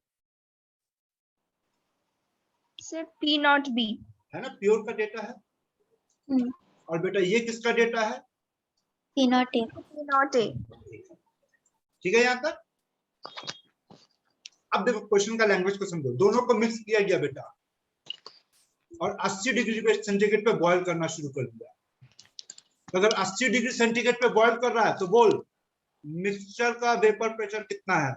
Sir P not B. है ना, प्योर का डेटा है। Hmm. और बेटा ये किसका डेटा है? P not A. P not A. ठीक है यहाँ तक। अब देखो क्वेश्चन का लैंग्वेज को समझो, दोनों को मिक्स किया गया बेटा और 80 डिग्री सेंटीग्रेड पे बॉयल करना शुरू कर दिया। तो अगर 80 डिग्री सेंटीग्रेड पे बॉयल कर रहा है तो बोल मिक्सचर का वेपर प्रेशर कितना है?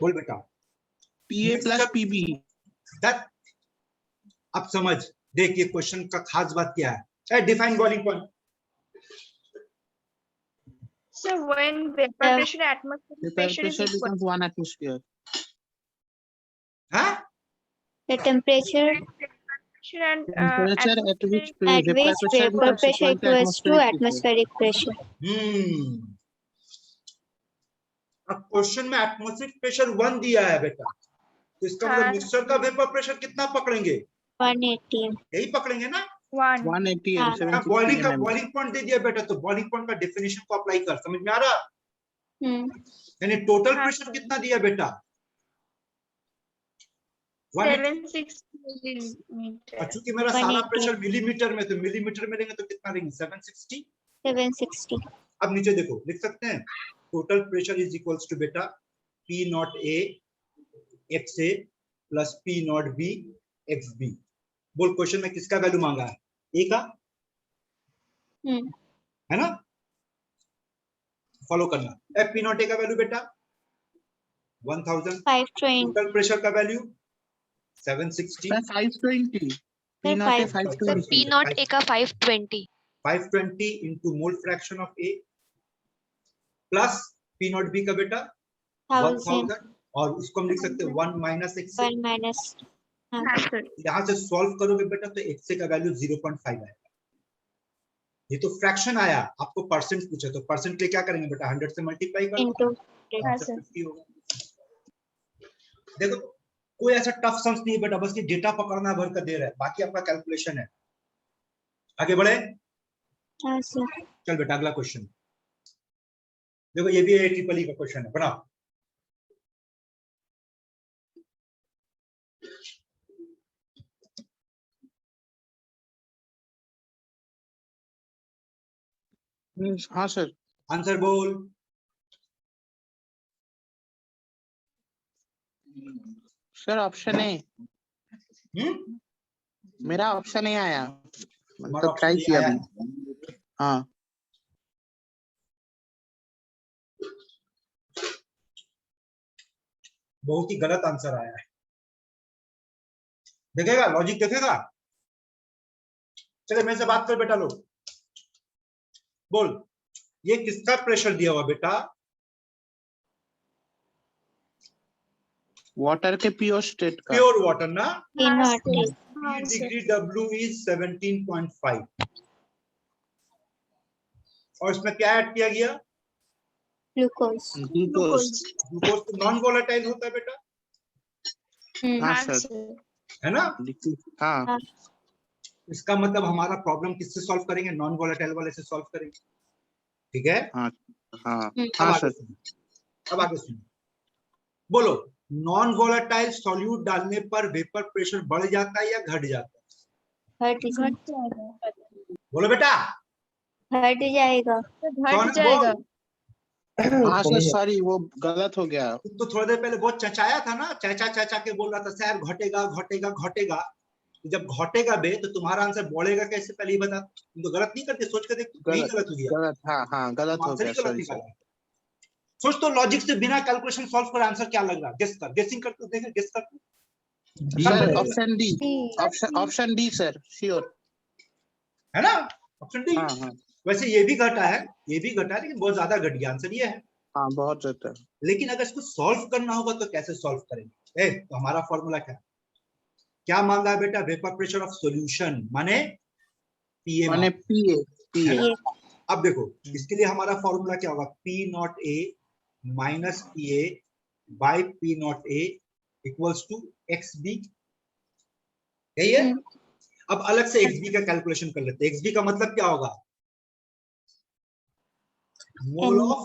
बोल बेटा। PA plus PB. दैट, अब समझ, देख ये क्वेश्चन का खास बात क्या है? Define boiling point. So when vapor pressure atmospheric The pressure is pressure equal. becomes 1 atmosphere. हाँ, The temperature Pressure and Temperature at which at vapor which pressure vapor becomes pressure equal to equals to atmospheric pressure. atmospheric pressure. अब question में atmospheric pressure 1 दिया है बेटा, तो इसका मतलब हाँ। मिक्सचर का वेपर प्रेशर कितना पकड़ेंगे? 180. यही पकड़ेंगे ना। 1. 180 हाँ। and 760 बॉइलिंग का mm. बॉइलिंग पॉइंट दे दिया बेटा, तो बॉइलिंग पॉइंट का डेफिनेशन को अप्लाई कर। समझ में आ रहा? Hmm. यानी टोटल हाँ, प्रेशर सर। कितना दिया बेटा? 180। 760 millimeter. और चूंकि मेरा सारा 180. प्रेशर मिलीमीटर में, तो मिलीमीटर में लेंगे तो कितना लेंगे? 760। 760. अब नीचे देखो, लिख सकते हैं total pressure is equals to बेटा P naught A XA plus P naught B XB। बोल क्वेश्चन में किसका वैल्यू मांगा है? A का, Hmm. है ना? फॉलो करना। P नॉट A का वैल्यू बेटा 1000। 520. टोटल प्रेशर का value 760। Sir, 520. P Sir, not a 520. 520. P not A का 520. 520 into mole fraction of A plus P naught B का बेटा 1000. 1000, और इसको हम लिख सकते हैं 1 माइनस x। 1 minus. हाँ. हाँ सर। यहाँ से सॉल्व करोगे बेटा तो x का वैल्यू 0.5 आएगा। ये तो फ्रैक्शन आया, आपको परसेंट पूछा, तो परसेंट के लिए क्या करेंगे बेटा? 100 से मल्टीप्लाई कर Into. हाँ, आंसर सर। 50 होगा। देखो कोई ऐसा टफ सम्स नहीं है बेटा, बस ये डेटा पकड़ना भर कर दे रहा है, बाकी आपका कैलकुलेशन है। आगे बढ़े। हाँ sir. चल बेटा अगला क्वेश्चन देखो, ये भी AEEE का क्वेश्चन है, बनाओ। हाँ sir. आंसर बोल। Sir, option A. मेरा ऑप्शन A आया, हमारा मतलब ट्राई option A किया आया अभी। हाँ बहुत ही गलत आंसर आया है। देखेगा, लॉजिक देखेगा। चले मेरे से बात कर बेटा लोग, बोल ये किसका प्रेशर दिया हुआ बेटा? वाटर के प्योर स्टेट का। प्योर वाटर ना, हाँ, डिग्री W इज 17.5 और इसमें क्या ऐड किया गया? ग्लूकोज। ग्लूकोज। ग्लूकोज तो नॉन वोलेटाइल होता है बेटा, हाँ हाँ सर। sir. है ना? हाँ इसका मतलब हमारा प्रॉब्लम किससे सॉल्व करेंगे? नॉन वोलेटाइल वाले से सॉल्व करेंगे, ठीक है? हाँ हाँ अब हाँ आगे सर। सुनो, अब आगे सुनो, बोलो नॉन वोलेटाइल सॉल्यूट डालने पर वेपर प्रेशर बढ़ जाता है या घट जाता है? घट जाएगा। बोलो बेटा, घट जाएगा। सोना घट जाएगा। बोल। हाँ सर सॉरी वो गलत हो गया। तुम तो थोड़ी देर पहले बहुत चचाया था ना, चाचा चाचा के बोल रहा था सर घटेगा घटेगा घटेगा। जब घटेगा बे तो तुम्हारा आंसर बढ़ेगा कैसे, पहले ही बता। तुम तो गलत नहीं करते, सोच के देख, नहीं गलत हो गया, गलत हाँ हाँ गलत हो आंसर गया ही गलत सॉरी सर। निकाला। सोच तो लॉजिक से बिना कैलकुलेशन सॉल्व कर आंसर क्या लग रहा है, गेस कर, गेसिंग कर, देखे गेस कर। Sir option D, option D sir sure. है ना, ऑप्शन डी। हाँ हाँ वैसे ये भी घटा है, ये भी घटा है, लेकिन बहुत ज्यादा घट गया, आंसर ये है। हाँ बहुत ज्यादा। लेकिन अगर इसको सॉल्व करना होगा तो कैसे सॉल्व करेंगे? तो हमारा फॉर्मूला क्या मांगा है बेटा? वेपर प्रेशर ऑफ सॉल्यूशन माने पीए, माने पीए पीए। अब देखो इसके लिए हमारा फॉर्मूला क्या होगा? P naught A minus P A by P naught A equals to X B, यही है। अब अलग से एक्स बी का कैलकुलेशन कर लेते हैं। एक्स बी का मतलब क्या होगा? Mole of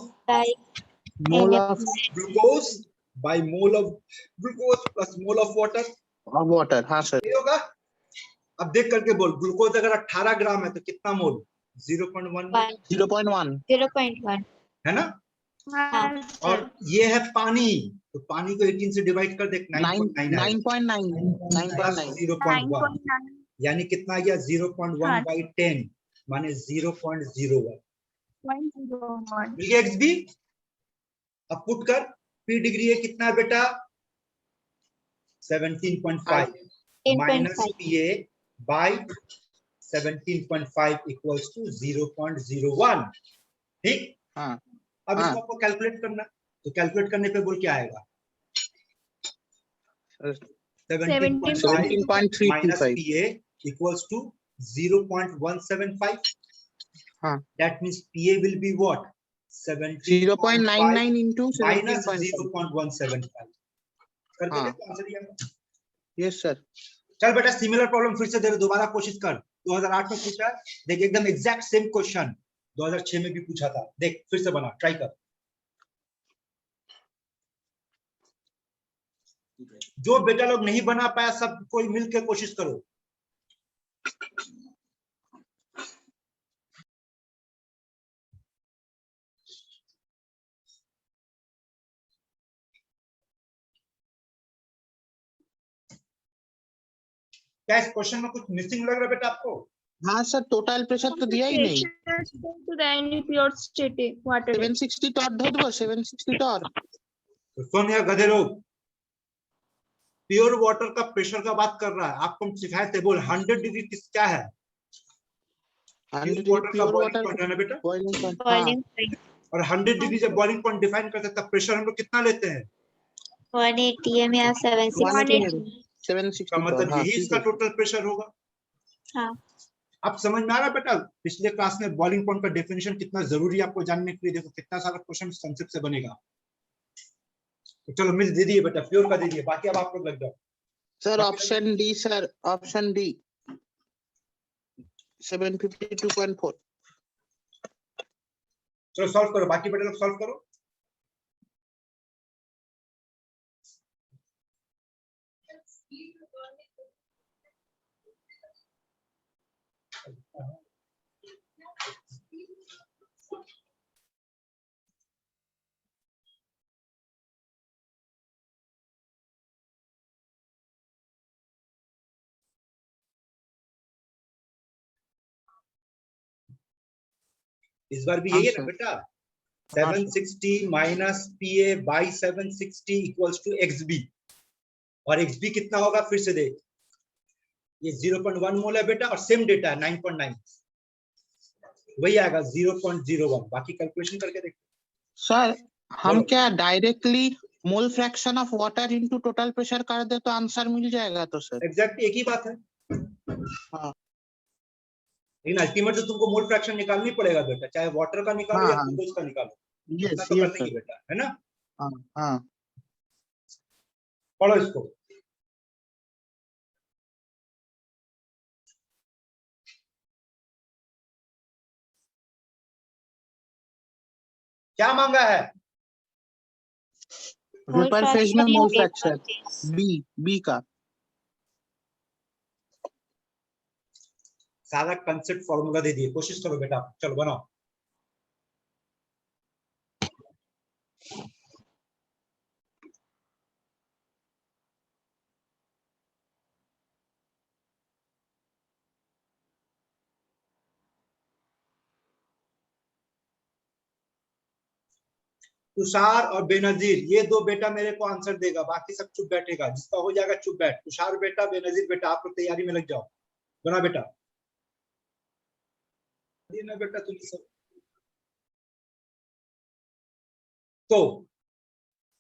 glucose by mole of glucose plus mole of water. Water हाँ सर। ये होगा। अब देख करके बोल, ग्लूकोज अगर 18 ग्राम है तो कितना मोल? 0.1 0.1 है ना? हाँ और sir. ये है पानी, तो पानी को 18 से डिवाइड कर दे, 9.9 प्लस 0.1 9.9. यानी कितना आ गया? 0.1 हाँ. बाई 10 माने 0.01। 0.01. मिल गया एक्स बी। अब पुट कर, पी डिग्री है कितना है बेटा? 17.5 minus P A by 17.5 equals to 0.01, ठीक? हाँ अब इसको आपको कैलकुलेट करना, तो कैलकुलेट करने पे बोल क्या आएगा? 17.5 minus P A equals to 0.175। हाँ that means PA will be what? 0.99 into minus 17.5। 0.175 कर हाँ। देंगे तो आंसर ये आएगा। Yes sir. चल बेटा सिमिलर प्रॉब्लम फिर से दे रहे, दोबारा कोशिश कर। 2008 में पूछा, देख एकदम एग्जैक्ट सेम क्वेश्चन 2006 में भी पूछा था, देख फिर से बना, ट्राई कर। जो बेटा लोग नहीं बना पाया सब कोई मिलकर कोशिश करो। क्या इस क्वेश्चन में कुछ मिसिंग लग रहा है बेटा आपको? हाँ सर टोटल प्रेशर तो दिया ही नहीं। To the any pure state water. 760 Tor धो दो, 760 टॉर। तो सुन यार गधे लोग, प्योर वाटर का प्रेशर का बात कर रहा है, आपको हम सिखाए थे, बोल 100 डिग्री किस क्या है? प्योर वाटर का बॉइलिंग पॉइंट है ना बेटा, और 100 डिग्री जब बॉइलिंग पॉइंट डिफाइन करते हैं तब प्रेशर हम लोग कितना लेते हैं? 180 में या 760। का मतलब यही इसका टोटल प्रेशर होगा। हाँ। अब समझ में आ रहा बेटा, पिछले क्लास में बॉइलिंग पॉइंट का डेफिनेशन कितना जरूरी है आपको जानने के लिए, देखो कितना सारा क्वेश्चन संक्षिप्त से बनेगा। तो चलो मिल दे दिए बेटा, प्योर का दे दिए, बाकी अब आप लोग लग जाओ। Sir option D sir, option D 752.4। चलो सॉल्व करो, बाकी बेटा लोग सॉल्व करो। इस बार भी यही है ना बेटा, 760 minus P A by 760 equals to X B, और एक्स बी कितना होगा फिर से देख, ये 0.1 मोल है बेटा, और सेम डेटा है 9.9, वही आएगा 0.01। बाकी कैलकुलेशन करके देखो सर हम बोलो। क्या directly mole fraction of water into total pressure कर दे तो आंसर मिल जाएगा तो सर? एग्जैक्ट एक ही बात है, हाँ लेकिन अल्टीमेट तो तुमको मोल फ्रैक्शन निकालनी पड़ेगा बेटा, चाहे वाटर का निकालो हाँ या हाँ ग्लूकोज का निकालो, इतना यस तो यस करने की सर बेटा, है ना। हाँ हाँ पढ़ो इसको। क्या मांगा है? वेपर फेज में मोल फ्रैक्शन बी का सारा कंसेप्ट फॉर्मूला दे दिए, कोशिश करो बेटा, चलो बनाओ। तुषार और बेनजीर, ये दो बेटा मेरे को आंसर देगा, बाकी सब चुप बैठेगा, जिसका हो जाएगा चुप बैठ। तुषार बेटा, बेनजीर बेटा, आप लोग तैयारी में लग जाओ, बना बेटा। ना बेटा तुम सब, तो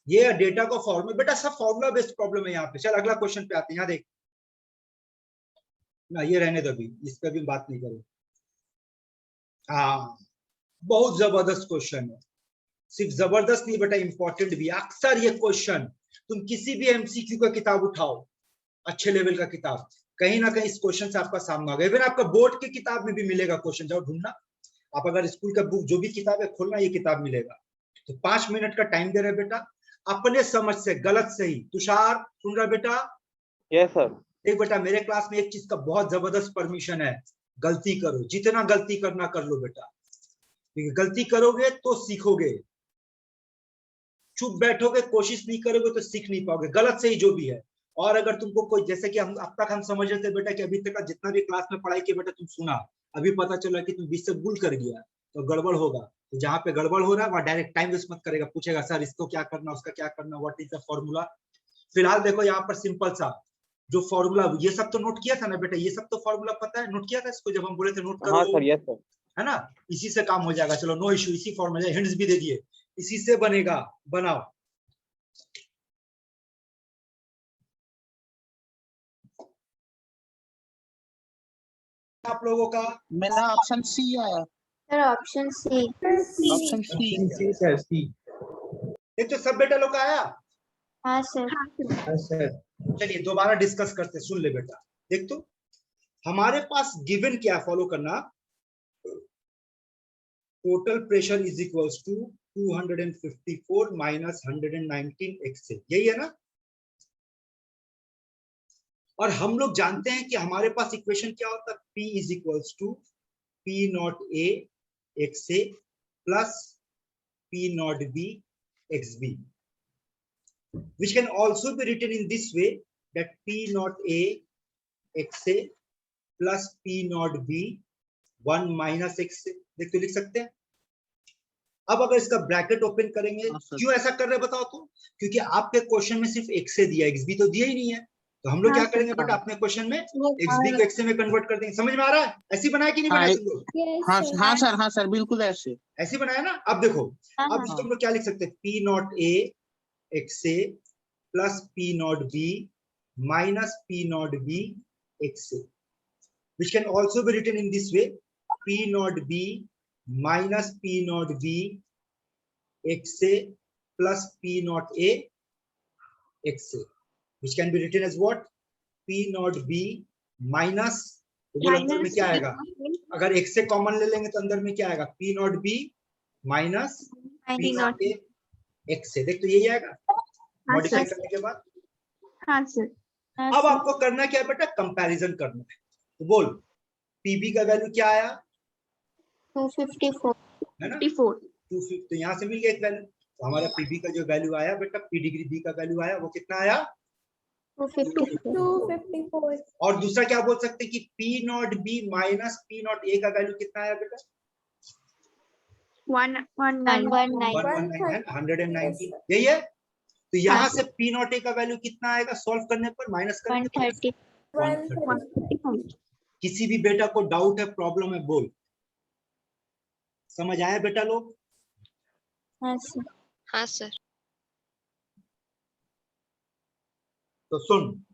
ये डेटा का फॉर्मूला बेटा, सब फॉर्मूला बेस्ड प्रॉब्लम है यहाँ पे। चल अगला क्वेश्चन पे आते हैं, यहाँ देख ना, ये रहने दो, अभी इस पे भी बात नहीं करो। हाँ, बहुत जबरदस्त क्वेश्चन है, सिर्फ जबरदस्त नहीं बेटा, इंपॉर्टेंट भी। अक्सर ये क्वेश्चन तुम किसी भी एमसीक्यू का किताब उठाओ, अच्छे लेवल का किताब, कहीं ना कहीं इस क्वेश्चन से आपका सामना होगा। इवन आपका बोर्ड की किताब में भी मिलेगा क्वेश्चन, जाओ ढूंढना। आप अगर स्कूल का बुक जो भी किताब है खोलना, ये किताब मिलेगा। तो 5 मिनट का टाइम दे रहे बेटा, अपने समझ से गलत सही। तुषार सुन रहा बेटा? Yes sir. देख बेटा, मेरे क्लास में एक चीज का बहुत जबरदस्त परमिशन है, गलती करो, जितना गलती करना कर लो बेटा, क्योंकि गलती करोगे तो सीखोगे, चुप बैठोगे कोशिश नहीं करोगे तो सीख नहीं पाओगे, गलत सही जो भी है। और अगर तुमको कोई, जैसे कि हम अब तक हम समझ रहे थे बेटा कि अभी तक का जितना भी क्लास में पढ़ाई किया बेटा तुम सुना, अभी पता चला कि तुम बीच से भूल कर गया, तो गड़बड़ होगा। तो जहां पे गड़बड़ हो रहा है वहां डायरेक्ट टाइम वेस्ट मत करेगा, पूछेगा सर इसको क्या करना, उसका क्या करना, व्हाट इज द फॉर्मूला। फिलहाल देखो यहाँ पर सिंपल सा जो फॉर्मूला, ये सब तो नोट किया था ना बेटा, ये सब तो फॉर्मूला पता है, नोट किया था इसको जब हम बोले थे नोट करो। हाँ सर, यस सर। है ना, इसी से काम हो जाएगा। चलो नो इश्यू, इसी फॉर्मूला, हिंट्स भी दे दिए, इसी से बनेगा, बनाओ। आप लोगों का मेरा ऑप्शन सी आया। Sir option C. Option C एक तो सब बेटा लोग का आया। हाँ सर। चलिए दोबारा डिस्कस करते, सुन ले बेटा। देख तो हमारे पास गिवन क्या, फॉलो करना। Total pressure is equals to 254 minus 119 X, यही है ना। और हम लोग जानते हैं कि हमारे पास इक्वेशन क्या होता है, P is equals to P naught A X A plus P naught B X B, which can also be written in this way that P naught A XA plus P naught B 1 minus XA, देख तो लिख सकते हैं। अब अगर इसका bracket open करेंगे, क्यों ऐसा कर रहे बताओ तो, क्योंकि आपके क्वेश्चन में सिर्फ XA दिया, XB तो दिया ही नहीं है। तो हम लोग क्या करेंगे बेटा, अपने क्वेश्चन में XB को XA में कन्वर्ट कर देंगे। समझ में आ रहा है? ऐसी बनाया कि नहीं बनाया तुम लोग? हाँ सर बिल्कुल ऐसे ऐसी बनाया ना। अब देखो, अब इसको हम लोग क्या लिख सकते हैं, P naught A XA plus P naught B minus P naught B XA, which can also be written in this way, P naught B minus P naught B XA plus P naught A XA, which can be written as what, P naught B minus, तो बोलो अंदर में क्या आएगा, अगर XA common ले लेंगे तो अंदर में क्या आएगा, P naught B minus P naught A XA, देख तो यही आएगा मॉडिफाई करने के बाद। हाँ सर। अब आपको करना क्या है बेटा, कंपैरिजन करना है। तो बोल पीबी का वैल्यू क्या आया, 254 है ना, 54। 250, तो यहाँ से मिल गया एक वैल्यू। तो हमारा पीबी का जो वैल्यू आया बेटा, पी डिग्री बी का वैल्यू आया, वो कितना आया, 254। और दूसरा क्या बोल सकते हैं कि P not be minus P naught ए का वैल्यू कितना आया बेटा, 119। 119, यही है। तो यहाँ से पी नॉट ए का वैल्यू कितना आएगा, सॉल्व करने पर, माइनस करने पर 135। किसी भी बेटा को डाउट है, प्रॉब्लम है, बोल। समझ आया बेटा लोग? हाँ सर। हाँ सर। तो सुन,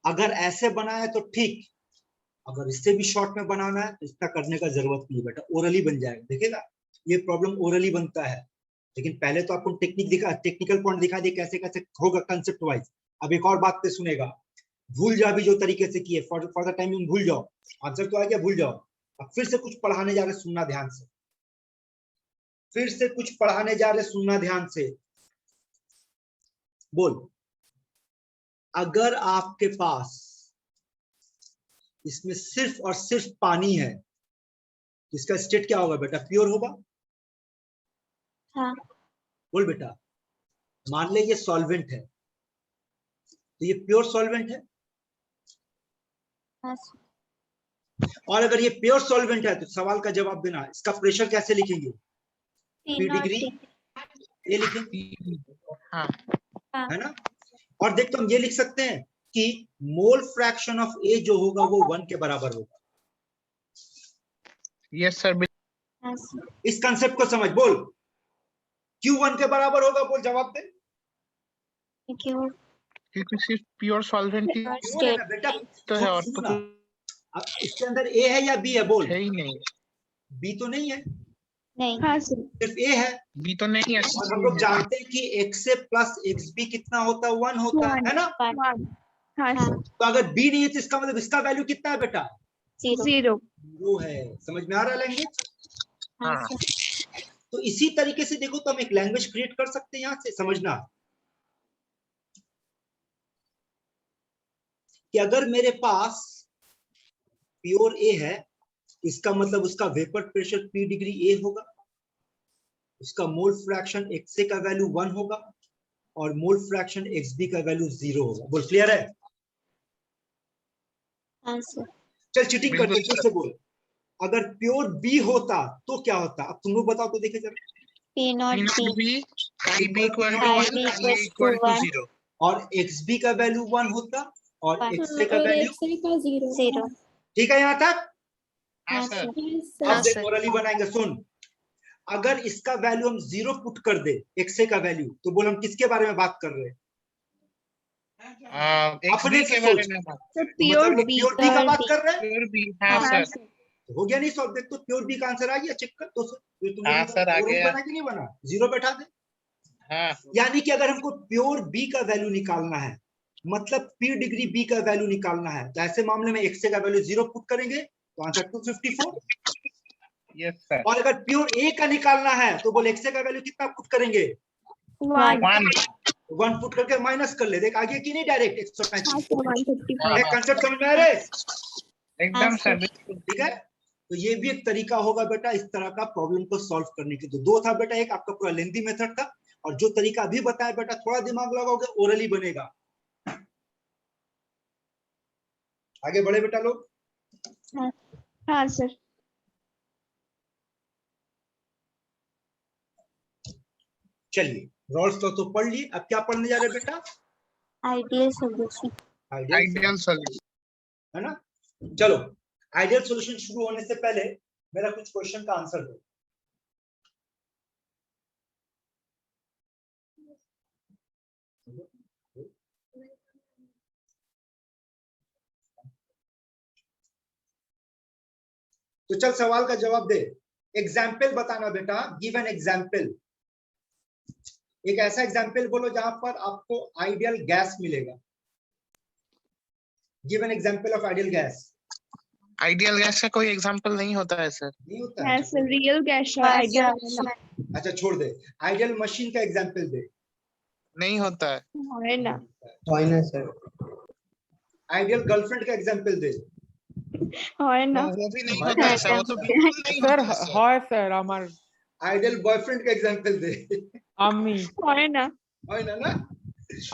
अगर ऐसे बनाया तो ठीक, अगर इससे भी शॉर्ट में बनाना है तो इसका करने का जरूरत नहीं बेटा, ओरली बन जाएगा। देखेगा, ये प्रॉब्लम ओरली बनता है, लेकिन पहले तो आपको टेक्निकल पॉइंट दिखा दे कैसे कैसे होगा कंसेप्ट वाइज। अब एक और बात पे सुनेगा, भूल जा भी जो तरीके से किए, फॉर द टाइमिंग भूल जाओ, आंसर तो आ गया, भूल जाओ। अब फिर से कुछ पढ़ाने जा रहे, सुनना ध्यान से, फिर से कुछ पढ़ाने जा रहे, सुनना ध्यान से। बोल, अगर आपके पास इसमें सिर्फ और सिर्फ पानी है, इसका स्टेट क्या होगा बेटा? प्योर होगा। हाँ। बोल बेटा, मान ले ये सॉल्वेंट है, तो ये प्योर सॉल्वेंट है। हाँ सर। और अगर ये प्योर सॉल्वेंट है तो सवाल का जवाब देना, इसका प्रेशर कैसे लिखेंगे? P डिग्री ये लिखेंगे, हाँ है ना? और देख, तो हम ये लिख सकते हैं कि मोल फ्रैक्शन ऑफ A जो होगा वो 1 के बराबर होगा। Yes sir. हाँ सर। इस कंसेप्ट को समझ। बोल, क्यों 1 के बराबर होगा? बोल, जवाब दे। क्यों? क्योंकि सिर्फ प्योर सॉल्वेंट ही क्यों है ना बेटा? तो है, और सुन तो ना, अब इसके अंदर A है या B है? बोल। है ही नहीं। B तो नहीं है, नहीं। हाँ सर। सिर्फ A है। बी तो नहीं है। और हम लोग जानते हैं कि x से प्लस XB कितना होता है? 1 होता है ना? 1। हाँ सर। तो अगर B नहीं है तो इसका मतलब इसका वैल्यू कितना है बेटा? 0। 0। 0 है। समझ में आ रहा है लैंग्वेज? हाँ हाँ। सर। तो इसी तरीके से देखो, तो हम एक लैंग्वेज क्रिएट कर सकते हैं यहां से। समझना कि अगर मेरे पास प्योर A है, इसका मतलब उसका vapour pressure P degree A होगा, उसका मोल फ्रैक्शन XA का वैल्यू 1 होगा और मोल फ्रैक्शन XB का वैल्यू 0 होगा। बोल, क्लियर है? हाँ सर। चल चीटिंग करते बिल्कुल फिर से बोल, अगर प्योर B होता तो क्या होता? अब तुम लोग बताओ तो देखे जरा। P naught B IB equal to IB 1, equals IA equal to to 1 0। और XB का वैल्यू 1 होता और XA का और वैल्यू एक्स-रे का 0। 0। ठीक है यहाँ तक? हाँ हाँ सर। सर। अब हाँ देख सर। ओरली बनाएंगे। सुन, अगर इसका वैल्यू हम 0 पुट कर दे, XA का वैल्यू, तो बोल हम किसके बारे में बात कर रहे हैं? अपने XB से के बारे सोच। में बात। तो तो प्योर मतलब बी। प्योर बी का बात कर रहे हैं। Pure B. हाँ हाँ सर। सर। तो हो गया नहीं सॉल्व? देख तो प्योर बी का आंसर आ गया, चेक कर तो तुम हाँ सर, आ ओरली गया। बना कि नहीं बना? 0 बैठा दे। हाँ। यानी कि अगर हमको प्योर बी का वैल्यू निकालना है, मतलब P डिग्री B का वैल्यू निकालना है, तो ऐसे मामले में XA का वैल्यू 0 पुट करेंगे तो आंसर 254। Yes sir. और अगर प्योर A का निकालना है तो बोल XA का वैल्यू कितना पुट करेंगे? 1। 1 पुट करके माइनस कर ले। देख आ गया कि नहीं डायरेक्ट? 135। हाँ सर। 135। कंसेप्ट समझ में आ रहा है? एकदम सर। ठीक है, तो ये भी एक तरीका होगा बेटा इस तरह का प्रॉब्लम को सॉल्व करने की। तो दो था बेटा, एक आपका पूरा लेंथी मेथड था, और जो तरीका अभी बताया बेटा, थोड़ा दिमाग लगाओगे ओरली बनेगा। आगे बढ़े बेटा लोग। हाँ सर। चलिए, रॉल्स लॉ तो पढ़ लिए, अब क्या पढ़ने जा रहे हैं बेटा? Ideal solution. Ideal solution. है ना? चलो, आइडियल सॉल्यूशन शुरू होने से पहले मेरा कुछ क्वेश्चन का आंसर दो। तो चल सवाल का जवाब दे। एग्जाम्पल बताना बेटा, गिव एन एग्जाम्पल। एक ऐसा एग्जाम्पल बोलो जहां पर आपको आइडियल गैस मिलेगा। Give an example of ideal gas. Ideal gas का कोई एग्जांपल नहीं होता है सर। नहीं होता है है? सर। रियल गैस आइडियल अच्छा छोड़ दे। आइडियल मशीन का एग्जाम्पल दे। नहीं होता है। है ना। आइडियल गर्लफ्रेंड का एग्जाम्पल दे। है ना। वो भी नहीं है होता है सर। वो तो बिल्कुल नहीं होता है सर। হয় স্যার আমার आइडियल बॉयफ्रेंड का एग्जाम्पल दे। আমি है ना। है ना?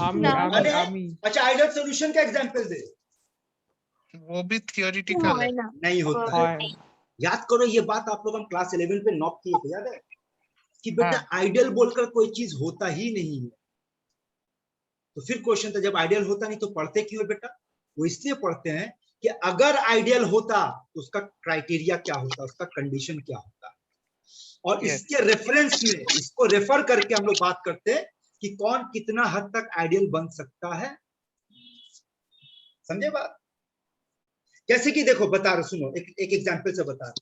আমি ना। আমি अरे আমি अच्छा, आइडियल सॉल्यूशन का एग्जाम्पल दे। वो भी थियोरिटिकल है। है ना। नहीं होता है। হয় याद करो, ये बात आप लोग हम क्लास 11 पे नॉक किए थे, याद है कि बेटा हाँ। आइडियल बोलकर कोई चीज होता ही नहीं है। तो फिर क्वेश्चन था, जब आइडियल होता नहीं तो पढ़ते क्यों है बेटा? वो इसलिए पढ़ते हैं कि अगर आइडियल होता तो उसका क्राइटेरिया क्या होता, उसका कंडीशन क्या होता, और इसके रेफरेंस में इसको रेफर करके हम लोग बात करते हैं कि कौन कितना हद तक आइडियल बन सकता है। समझे बात? जैसे कि देखो बता रहा, सुनो एक एग्जांपल से बता रहा,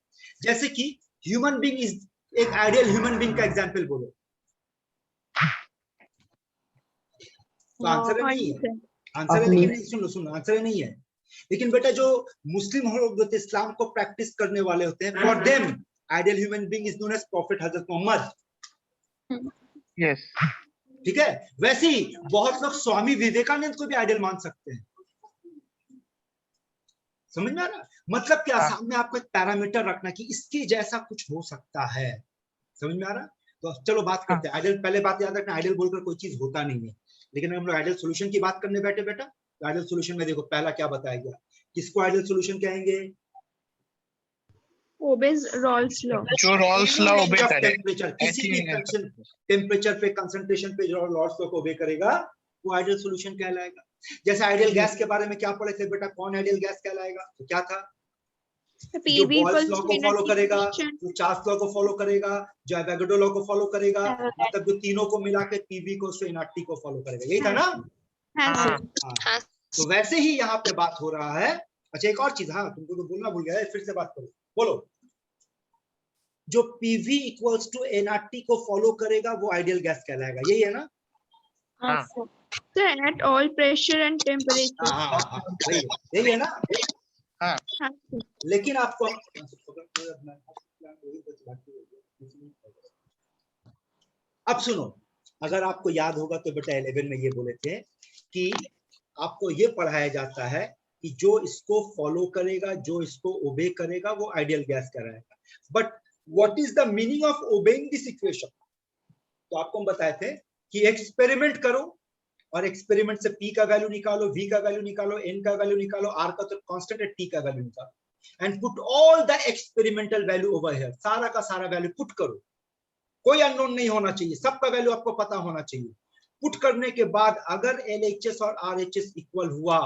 जैसे कि ह्यूमन बीइंग इज, एक आइडियल ह्यूमन बीइंग का एग्जांपल बोलो, तो आंसर नहीं है, आंसर है लेकिन नहीं, सुनो आंसर नहीं है, लेकिन बेटा जो मुस्लिम लोग जो इस्लाम को प्रैक्टिस करने वाले होते हैं, for them ideal human being is known as prophet हजरत मोहम्मद। यस। ठीक है, वैसे ही बहुत लोग स्वामी विवेकानंद को भी आइडियल मान सकते हैं। समझ में आ रहा? मतलब क्या, सामने आपको एक पैरामीटर रखना कि इसके जैसा कुछ हो सकता है। समझ में आ रहा? तो चलो बात करते हैं आइडियल। पहले बात याद रखना, आइडियल बोलकर कोई चीज होता नहीं है, लेकिन हम लोग आइडियल सॉल्यूशन की बात करने बैठे बेटा, तो आइडियल सॉल्यूशन में देखो पहला क्या बताया गया, किसको आइडियल सॉल्यूशन कहेंगे? ओबेज रॉल्स लॉ, जो रॉल्स लॉ ओबे करे, टेम्परेचर, किसी भी टेम्परेचर पे, कंसंट्रेशन पे जो रॉल्स लॉ को ओबे करेगा वो आइडियल सॉल्यूशन कहलाएगा। जैसे आइडियल गैस के बारे में क्या पढ़े थे बेटा, कौन आइडियल गैस कहलाएगा? तो क्या था, जो बॉयल्स लॉ को फॉलो करेगा, जो चार्ल्स लॉ को फॉलो करेगा, जो एवोगाड्रो लॉ को फॉलो करेगा, मतलब जो तीनों को मिला के पीवी को एनआरटी को फॉलो करेगा, यही था ना? हाँ। तो वैसे ही यहाँ पे बात हो रहा है। अच्छा एक और चीज, हाँ तुमको तो बोलना भूल गया है, फिर से बात करो, बोलो। जो पीवी इक्वल्स टू एनआरटी को फॉलो करेगा वो आइडियल गैस कहलाएगा, यही है ना? At all pressure and temperature, यही है ना? हाँ। लेकिन आपको अब सुनो, अगर आपको याद होगा तो बेटा 11 में ये बोले थे कि आपको ये पढ़ाया जाता है कि जो इसको फॉलो करेगा, जो इसको ओबे करेगा वो आइडियल गैस कहलाएगा। But what is the meaning of obeying this equation? तो आपको हम बताए थे कि एक्सपेरिमेंट करो और एक्सपेरिमेंट से P का वैल्यू निकालो, V का वैल्यू निकालो, N का वैल्यू निकालो, R का तो कांस्टेंट है, T का वैल्यू निकालो and put all the experimental value over here. सारा का सारा वैल्यू पुट करो, कोई अननोन नहीं होना चाहिए, सबका वैल्यू आपको पता होना चाहिए। पुट करने के बाद अगर LHS और RHS इक्वल हुआ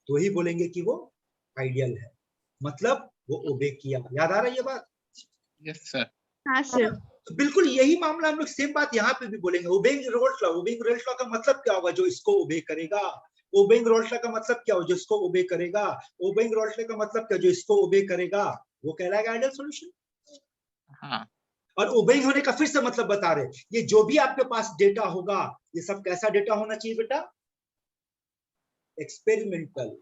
तो ही बोलेंगे कि वो आइडियल है, मतलब वो ओबे किया। याद आ रहा है ये बात? Yes sir. हाँ सर। तो बिल्कुल यही मामला हम लोग सेम बात यहाँ पे भी बोलेंगे। Obeying Rawls law, obeying Rawls law का मतलब क्या होगा? जो इसको ओबे करेगा। ओबेइंग रॉल्स लॉ का मतलब क्या होगा? जो इसको ओबे करेगा। ओबेइंग रॉल्स लॉ का मतलब क्या? जो इसको ओबे करेगा वो कहलाएगा आइडियल सॉल्यूशन। हाँ। और ओबेइंग होने का फिर से मतलब बता रहे, ये जो भी आपके पास डेटा होगा ये सब कैसा डेटा होना चाहिए बेटा? Experimental.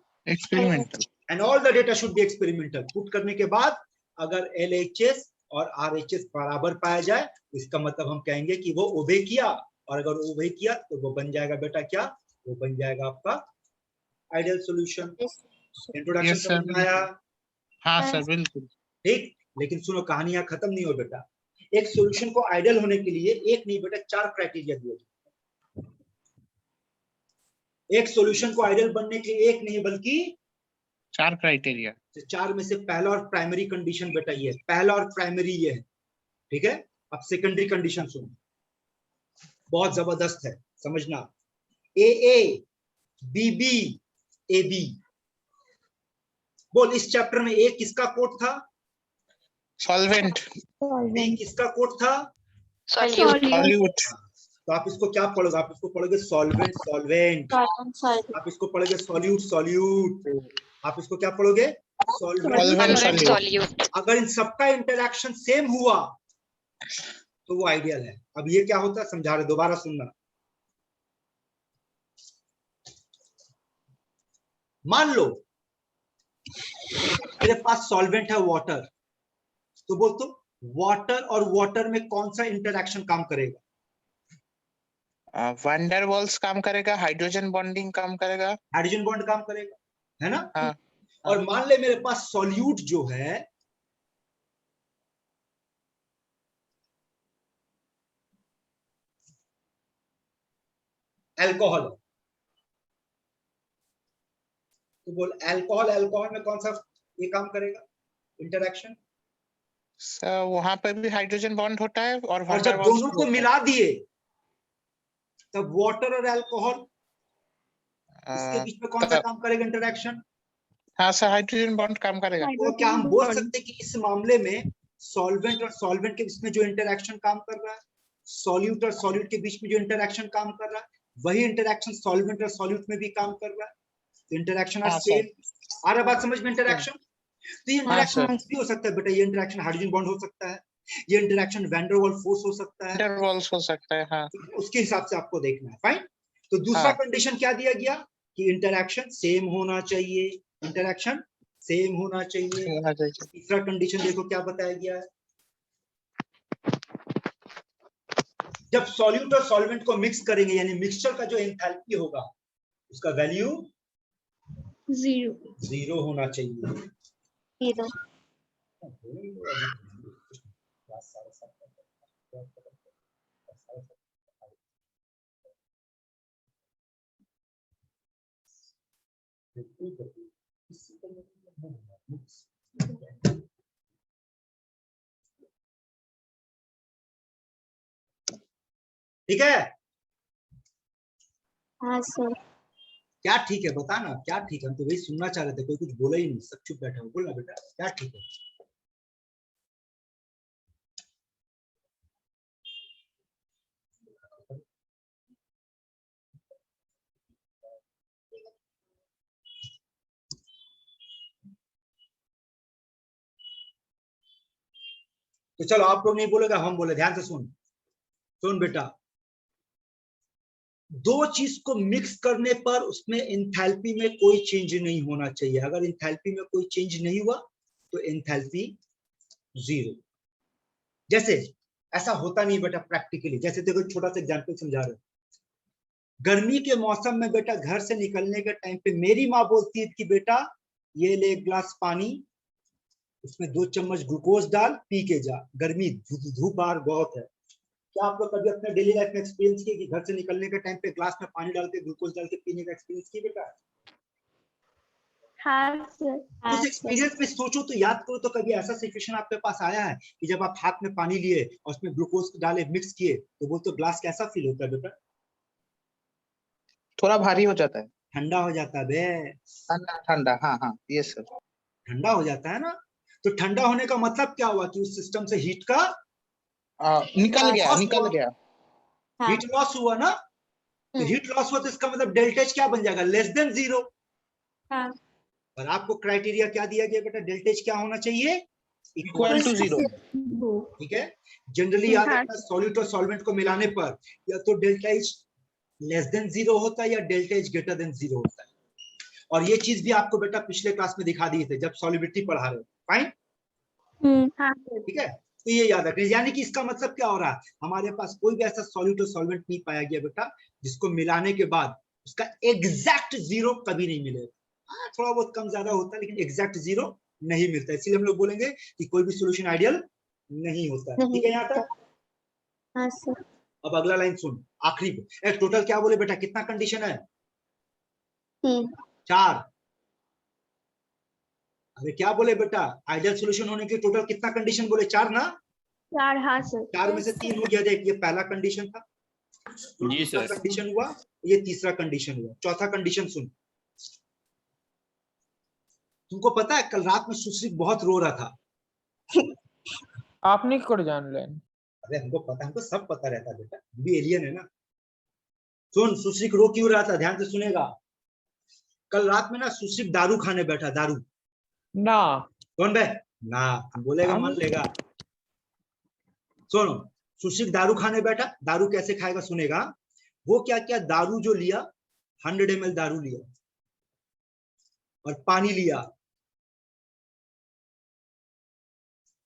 And all the data should be experimental. Put करने के बाद अगर LHS और RHS बराबर पाया जाए तो इसका मतलब हम कहेंगे कि वो ओबे किया, और अगर ओबे किया तो वो बन जाएगा बेटा क्या? वो बन जाएगा आपका आइडियल सॉल्यूशन। इंट्रोडक्शन समझ में आया? हाँ सर बिल्कुल ठीक। लेकिन सुनो, कहानी यहाँ खत्म नहीं हो बेटा। एक सॉल्यूशन को आइडियल होने के लिए एक नहीं बेटा 4 क्राइटेरिया दिए। एक सॉल्यूशन को आइडियल बनने के लिए एक नहीं बल्कि 4 क्राइटेरिया। तो 4 में से पहला और प्राइमरी कंडीशन बेटा ये, पहला और प्राइमरी ये है, ठीक है? अब सेकेंडरी कंडीशन सुनो, बहुत जबरदस्त है, समझना। AA BB AB। बोल, इस चैप्टर में A किसका कोड था? सॉल्वेंट। B किसका कोड था? सॉल्यूट। तो आप इसको क्या पढ़ोगे? आप इसको पढ़ोगे सॉल्वेंट सॉल्वेंट, आप इसको पढ़ोगे सॉल्यूट सॉल्यूट, आप इसको क्या पढ़ोगे? Solvent solute. अगर इन सबका इंटरैक्शन सेम हुआ तो वो आइडियल है। अब ये क्या होता है समझा रहे, दोबारा सुनना। मान लो मेरे पास सॉल्वेंट है वाटर, तो बोल तो वाटर और वाटर में कौन सा इंटरैक्शन काम करेगा? वैन डर वाल्स काम करेगा, हाइड्रोजन बॉन्डिंग काम करेगा, हाइड्रोजन बॉन्ड काम करेगा, है ना? हाँ। और मान ले मेरे पास सॉल्यूट जो है अल्कोहल, तो बोल अल्कोहल, अल्कोहल में कौन सा ये काम करेगा इंटरैक्शन? सर वहां पर भी हाइड्रोजन बॉन्ड होता है और जब दोनों को मिला दिए तब वाटर और अल्कोहल इसके बीच में कौन सा काम करेगा इंटरेक्शन? हाँ सर, हाइड्रोजन बॉन्ड काम करेगा। तो क्या हम बोल सकते हैं कि इस मामले में सॉल्वेंट और सॉल्वेंट के बीच में जो इंटरेक्शन काम कर रहा है, सॉल्यूट और सॉल्यूट के बीच में जो इंटरेक्शन काम कर रहा है, वही इंटरेक्शन सॉल्वेंट और सॉल्यूट में भी काम कर रहा है। तो इंटरेक्शन आर सेम। आ रहा बात समझ में इंटरेक्शन? तो ये इंटरेक्शन भी हो सकता है बेटा, ये इंटरेक्शन हाइड्रोजन बॉन्ड हो सकता है, ये interaction van der Waals force हो सकता है, वैन डर वाल्स हो सकता है। हाँ, उसके हिसाब से आपको देखना है। फाइन। तो दूसरा कंडीशन क्या दिया गया कि इंटरेक्शन सेम होना चाहिए, इंटरेक्शन सेम होना चाहिए। तीसरा कंडीशन देखो क्या बताया गया है, जब सॉल्यूट और सॉल्वेंट को मिक्स करेंगे यानी मिक्सचर का जो एंथैल्पी होगा उसका वैल्यू 0 होना चाहिए। 0 ठीक है? हाँ सर। क्या ठीक है बताना, क्या ठीक है? हम तो वही सुनना चाह रहे थे, कोई कुछ बोला ही नहीं, सब चुप बैठा हो। बोलना बेटा क्या ठीक है? तो चलो आप लोग नहीं बोलेगा, हम बोले। ध्यान से सुन, सुन बेटा, दो चीज को मिक्स करने पर उसमें एंथैल्पी में कोई चेंज नहीं होना चाहिए। अगर एंथैल्पी में कोई चेंज नहीं हुआ तो एंथैल्पी 0। जैसे ऐसा होता नहीं बेटा प्रैक्टिकली। जैसे देखो छोटा सा एग्जांपल समझा रहे हो, गर्मी के मौसम में बेटा घर से निकलने के टाइम पे मेरी माँ बोलती है कि बेटा ये ले एक गिलास पानी, उसमें 2 चम्मच ग्लूकोज डाल, पी के जा, गर्मी धूप बाहर बहुत है। क्या आप लोग कभी अपने डेली लाइफ में एक्सपीरियंस किए कि घर से निकलने के टाइम पे ग्लास में पानी डाल के ग्लूकोज डाल के पीने का एक्सपीरियंस किए बेटा? हाँ सर। उस एक्सपीरियंस में सोचो तो याद करो, तो कभी ऐसा सिचुएशन आपके पास आया है कि जब आप हाथ में पानी लिए और उसमें ग्लूकोज डाले, मिक्स किए, तो वो तो ग्लास कैसा फील होता है बेटा? थोड़ा भारी हो जाता है, ठंडा हो जाता है बे, ठंडा ठंडा। हाँ हाँ, ये सर, ठंडा हो जाता है ना। तो ठंडा होने का मतलब क्या हुआ कि उस सिस्टम से हीट का निकल गया, निकल गया। हीट लॉस हुआ ना। तो हीट लॉस हुआ तो इसका मतलब डेल्टा H क्या बन जाएगा? Less than 0। हाँ। और आपको क्राइटेरिया क्या दिया गया बेटा? डेल्टा H क्या होना चाहिए? Equal to 0। ठीक है। जनरली याद रखना, सॉल्यूट और सॉल्वेंट को मिलाने पर या तो डेल्टा H लेस देन 0 होता है या डेल्टा H ग्रेटर देन 0 होता है। और ये चीज भी आपको बेटा पिछले क्लास में दिखा दिए थे जब सॉल्युबिलिटी पढ़ा रहे हो। फाइन। हाँ ठीक है। तो ये याद रखना, यानी कि इसका मतलब क्या हो रहा है, हमारे पास कोई भी ऐसा सॉल्यूट और सॉल्वेंट नहीं पाया गया बेटा जिसको मिलाने के बाद उसका एग्जैक्ट 0 कभी नहीं मिलेगा। थोड़ा बहुत कम ज्यादा होता है लेकिन एग्जैक्ट 0 नहीं मिलता। इसलिए हम लोग बोलेंगे कि कोई भी सोल्यूशन आइडियल नहीं होता है। ठीक है यहाँ तक? हाँ सर। अब अगला लाइन सुन, आखिरी टोटल क्या बोले बेटा? कितना कंडीशन है? 4। अरे क्या बोले बेटा? आइडियल सॉल्यूशन होने के टोटल कितना कंडीशन बोले? 4 ना? 4। हाँ सर। 4 में से 3 हो गया। देख, ये पहला कंडीशन था, जी सर। कंडीशन हुआ, ये तीसरा कंडीशन हुआ, चौथा कंडीशन सुन। तुमको पता है कल रात में सुश्री बहुत रो रहा था। आपने कर जान लें। अरे हमको पता, हमको सब पता रहता बेटा, भी एलियन है ना। सुन, सुश्री रो क्यों रहा था? ध्यान से सुनेगा। कल रात में ना सुश्री दारू खाने बैठा। दारू ना। कौन बे? ना बोलेगा, मान लेगा। सुनो, सुश्री दारू खाने बैठा। दारू कैसे खाएगा सुनेगा। वो क्या क्या दारू जो लिया, 100 ml दारू लिया और पानी लिया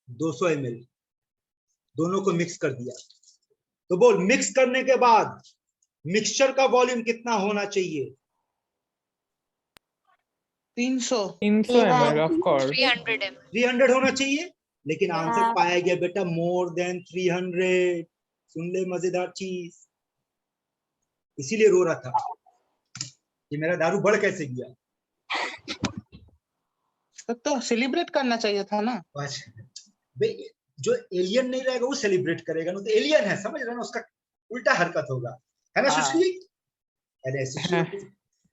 200 ml, दोनों को मिक्स कर दिया। तो बोल, मिक्स करने के बाद मिक्सचर का वॉल्यूम कितना होना चाहिए? 300 ml ऑफ कोर्स। 300 होना चाहिए। लेकिन आंसर पाया गया बेटा मोर देन 300। सुन ले मजेदार चीज, इसीलिए रो रहा था कि मेरा दारू बढ़ कैसे गया। तो सेलिब्रेट करना चाहिए था ना। जो एलियन नहीं रहेगा वो सेलिब्रेट करेगा ना, तो एलियन है, समझ रहे ना, उसका उल्टा हरकत होगा, है ना सुश्री? अरे सुश्री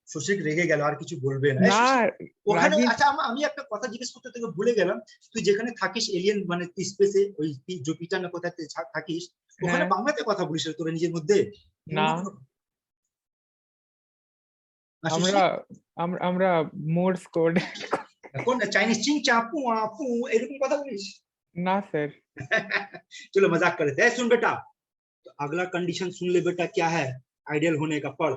সুশিক রেগে গেল আর কিছু বলবে না না ওখানে রাগি আচ্ছা আমি একটা কথা জিজ্ঞেস করতে তোকে ভুলে গেলাম তুই যেখানে থাকিস এলিয়েন মানে স্পেসে ওই জুপিটার না কোথায় থাকিস ওখানে হ্যাঁ। বাংলাতে কথা বলিস রে তোরা নিজের মধ্যে না না, আমরা আমরা মোর্স কোড সুশীল, কোন চাইনিজ চিং চাপু আপু এরকম কথা বলিস না স্যার चलो मजाक कर रहे थे सुन बेटा तो अगला कंडीशन सुन ले बेटा क्या है आइडियल होने का पढ़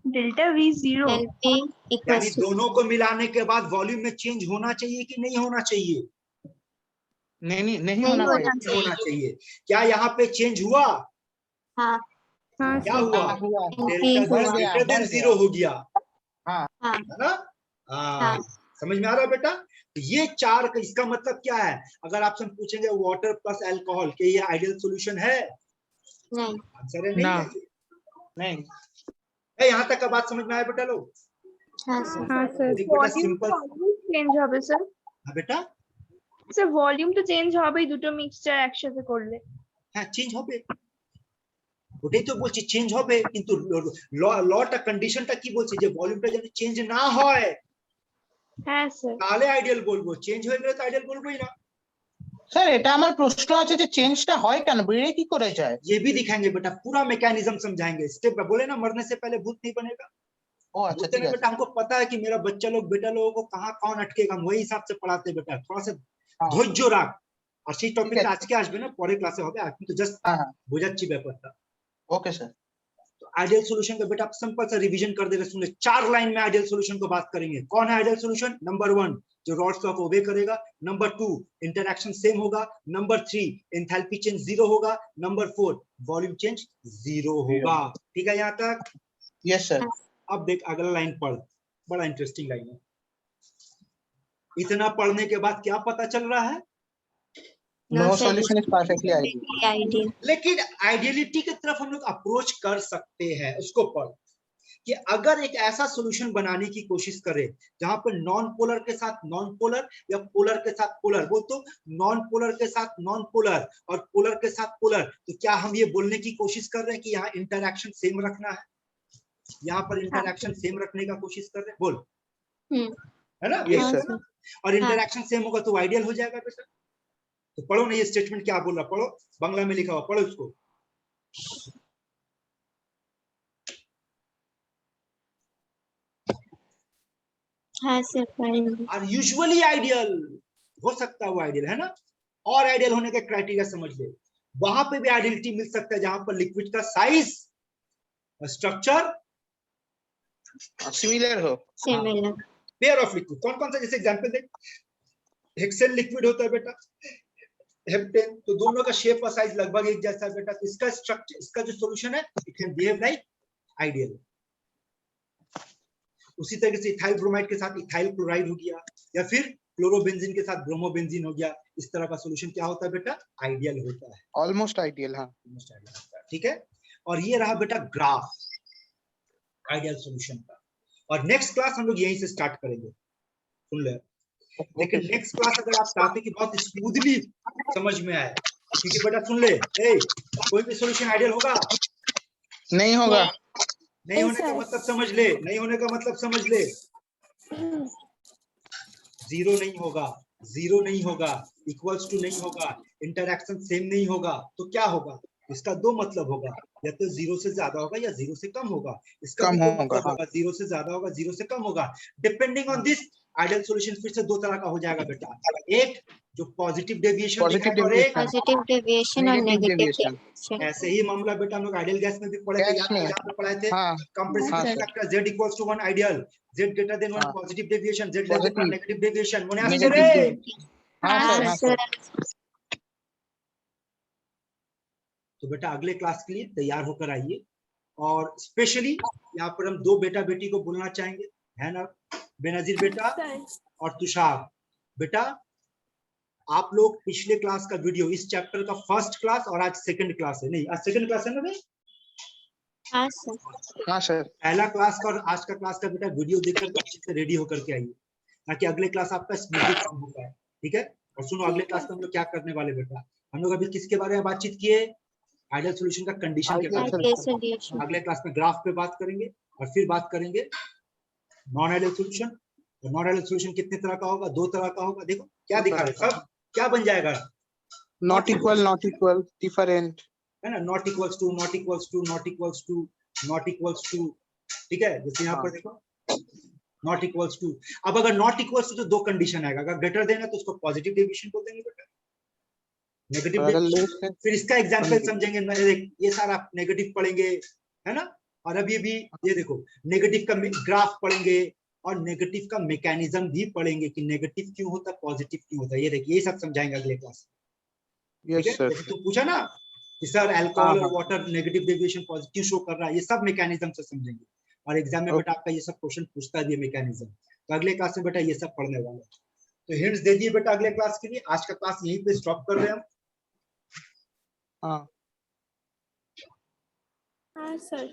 delta V 0 del P equals यानी to दोनों को मिलाने के बाद वॉल्यूम में चेंज होना चाहिए कि नहीं होना चाहिए नहीं नहीं होना होना चाहिए नहीं होना चाहिए क्या यहाँ पे चेंज हुआ हाँ हाँ क्या सर हुआ हुआ del P डेल्टा हुआ गया, ग्रेटर देन बढ़ गया। जीरो हो गया हाँ है ना हाँ। समझ में आ रहा है बेटा तो ये चार का इसका मतलब क्या है अगर आपसे हम पूछेंगे वाटर प्लस अल्कोहल के ये आइडियल सॉल्यूशन है नहीं आंसर है नहीं ना। है। नहीं है यहाँ तक का बात समझ में आया बेटा लोग हाँ सर हाँ सर देख बेटा ভলিউম सिंपल তো চেঞ্জ হবে স্যার हाँ बेटा স্যার ভলিউম তো চেঞ্জ হবেই দুটো মিক্সচার একসাথে করলে হ্যাঁ চেঞ্জ হবে ওটাই তো বলছি চেঞ্জ হবে কিন্তু লটা কন্ডিশনটা কি বলছে যে ভলিউমটা যেন চেঞ্জ না হয় হ্যাঁ স্যার তাহলে আইডিয়াল বলবো চেঞ্জ হয়ে গেলে তো আইডিয়াল বলবোই না স্যার এটা আমার প্রশ্ন আছে যে চেঞ্জটা হয় কেন বেড়ে কি করে যায় ये भी दिखाएंगे बेटा पूरा मैकेनिज्म समझाएंगे स्टेप बाय बोले ना मरने से पहले भूत नहीं बनेगा ও আচ্ছা बोलते ঠিক ना আছে बेटा हमको पता है कि मेरा बच्चा लोग बेटा लोगों को कहाँ कौन अटकेगा हम वही हिसाब से पढ़ाते हैं बेटा थोड़ा सा हाँ। ধৈর্য রাখ আর সেই টপিকটা আছে। আজকে আসবে না পরে ক্লাসে হবে আর কিন্তু জাস্ট হ্যাঁ হ্যাঁ বোঝাচ্ছি ব্যাপারটা ओके सर तो आइडियल सॉल्यूशन का बेटा आप सिंपल सा रिवीजन कर देगा सुन ले 4 लाइन में आइडियल सॉल्यूशन को बात करेंगे कौन है आइडियल सॉल्यूशन नंबर 1 जो रॉड्स लॉ को ओबे करेगा नंबर 2 इंटरैक्शन सेम होगा नंबर 3 एंथैल्पी चेंज 0 होगा नंबर 4 वॉल्यूम चेंज 0 होगा ठीक है यहाँ तक यस सर अब देख अगला लाइन पढ़ बड़ा इंटरेस्टिंग लाइन है इतना पढ़ने के बाद क्या पता चल रहा है no solution is perfectly ideal ideal लेकिन आइडियलिटी की तरफ हम लोग अप्रोच कर सकते हैं उसको पढ़ कि अगर एक ऐसा सॉल्यूशन बनाने की कोशिश करें जहां पर नॉन पोलर के साथ नॉन पोलर या पोलर के साथ पोलर बोल तो नॉन पोलर के साथ नॉन पोलर और पोलर के साथ पोलर तो क्या हम ये बोलने की कोशिश कर रहे हैं कि यहाँ इंटरैक्शन सेम रखना है यहाँ पर इंटरैक्शन सेम रखने का कोशिश कर रहे हैं बोल है ना Yes, यही sir. है ना? और इंटरैक्शन सेम होगा तो आइडियल हो जाएगा बेटा तो पढ़ो ना ये स्टेटमेंट क्या बोल रहा पढ़ो बांग्ला में लिखा हुआ पढ़ो उसको हाँ सर पढ़ेंगे आर यूजुअली आइडियल हो सकता है वो आइडियल है ना और आइडियल होने के क्राइटेरिया समझ ले वहां पे भी आइडियलिटी मिल सकता है जहां पर लिक्विड का साइज स्ट्रक्चर सिमिलर हो सिमिलर पेयर ऑफ लिक्विड कौन कौन सा जैसे एग्जांपल देख हेक्सेन लिक्विड होता है बेटा हेप्टेन तो दोनों का शेप और साइज लगभग एक जैसा है बेटा तो इसका स्ट्रक्चर इसका जो सॉल्यूशन है it can behave like ideal उसी तरीके से इथाइल ब्रोमाइड के साथ इथाइल क्लोराइड हो गया या फिर क्लोरोबेंजीन के साथ ब्रोमोबेंजीन हो गया इस तरह का सॉल्यूशन क्या होता है बेटा आइडियल होता है ऑलमोस्ट आइडियल हाँ Almost ideal होता है, ठीक है और ये रहा बेटा ग्राफ आइडियल सॉल्यूशन का और नेक्स्ट क्लास हम लोग यहीं से स्टार्ट करेंगे सुन ले लेकिन नेक्स्ट क्लास अगर आप चाहते कि बहुत स्मूथली समझ में आए क्योंकि बेटा सुन ले कोई भी सॉल्यूशन आइडियल होगा नहीं होगा नहीं होने का मतलब समझ ले नहीं होने का मतलब समझ ले जीरो नहीं होगा इक्वल्स टू नहीं होगा इंटरैक्शन सेम नहीं होगा तो क्या होगा इसका दो मतलब होगा या तो जीरो से ज्यादा होगा या जीरो से कम होगा इसका कम भी दो होगा, मतलब हाँ। होगा जीरो से ज्यादा होगा जीरो से कम होगा depending on this ideal solution फिर से दो तरह का हो जाएगा बेटा एक जो पॉजिटिव डेविएशन Positive और एक पॉजिटिव डेविएशन और Negative नेगेटिव deviation. डेविएशन ऐसे ही मामला बेटा हम लोग आइडियल गैस में भी पढ़े थे Gas याद में। है, जहाँ पे पढ़ाए थे हाँ कंप्रेसिव हाँ, pressure factor Z equals to 1 ideal Z greater than 1 हाँ। Positive deviation Z less than 1 Positive. Negative deviation मने Negative आसरे deviation. हाँ हाँ सर हाँ सर तो बेटा अगले क्लास के लिए तैयार होकर आइए और स्पेशली यहाँ पर हम दो बेटा बेटी को बोलना चाहेंगे है ना बेनजीर बेटा और तुषार बेटा आप लोग पिछले क्लास का वीडियो इस चैप्टर का फर्स्ट क्लास और आज सेकंड क्लास है नहीं आज सेकंड क्लास है ना भाई हाँ सर हाँ सर पहला क्लास का और आज का क्लास का बेटा वीडियो देखकर अच्छे से रेडी होकर के आइए ताकि अगले क्लास आपका स्मूथली काम हो पाए ठीक है और सुनो अगले क्लास में हम लोग क्या करने वाले बेटा हम लोग अभी किसके बारे में बातचीत किए आइडियल सॉल्यूशन का कंडीशन क्या Ideal करते हैं? आइडियल सॉल्यूशन अगले क्लास में ग्राफ पे बात करेंगे और फिर बात करेंगे नॉन आइडियल सॉल्यूशन। तो नॉन आइडियल सॉल्यूशन कितने तरह का होगा? 2 तरह का होगा। देखो क्या दिखा रहे हैं सब, क्या बन जाएगा? Not equal, different. है ना, not equals to, not equals to, not equals to, not equals to. ठीक है, जैसे यहाँ पर देखो नॉट इक्वल्स टू। अब अगर नॉट इक्वल्स टू तो 2 कंडीशन आएगा, अगर ग्रेटर देना तो उसको पॉजिटिव डेविएशन बोल देंगे बेटा, नेगेटिव अगर डेविएशन। less है फिर इसका एग्जांपल negative। समझेंगे, ये सारा नेगेटिव पढ़ेंगे, है ना। और अभी भी ये देखो नेगेटिव का ग्राफ पढ़ेंगे और नेगेटिव का मैकेनिज्म भी पढ़ेंगे कि नेगेटिव क्यों होता है, पॉजिटिव क्यों होता है। ये देखिए, ये सब समझाएंगे अगले क्लास। Yes ठीक है, sir। जैसे तू पूछा ना कि सर अल्कोहल हाँ, और water negative deviation positive show कर रहा है, ये सब मैकेनिज्म से समझेंगे। और एग्जाम में बेटा आपका ये सब क्वेश्चन पूछता है, ये मैकेनिज्म। तो अगले क्लास में बेटा ये सब पढ़ने वाला है। तो हिंट्स दे दिए बेटा अगले क्लास के लिए। आज का क्लास यहीं पे स्टॉप कर रहे हैं हम। हाँ। हाँ सर।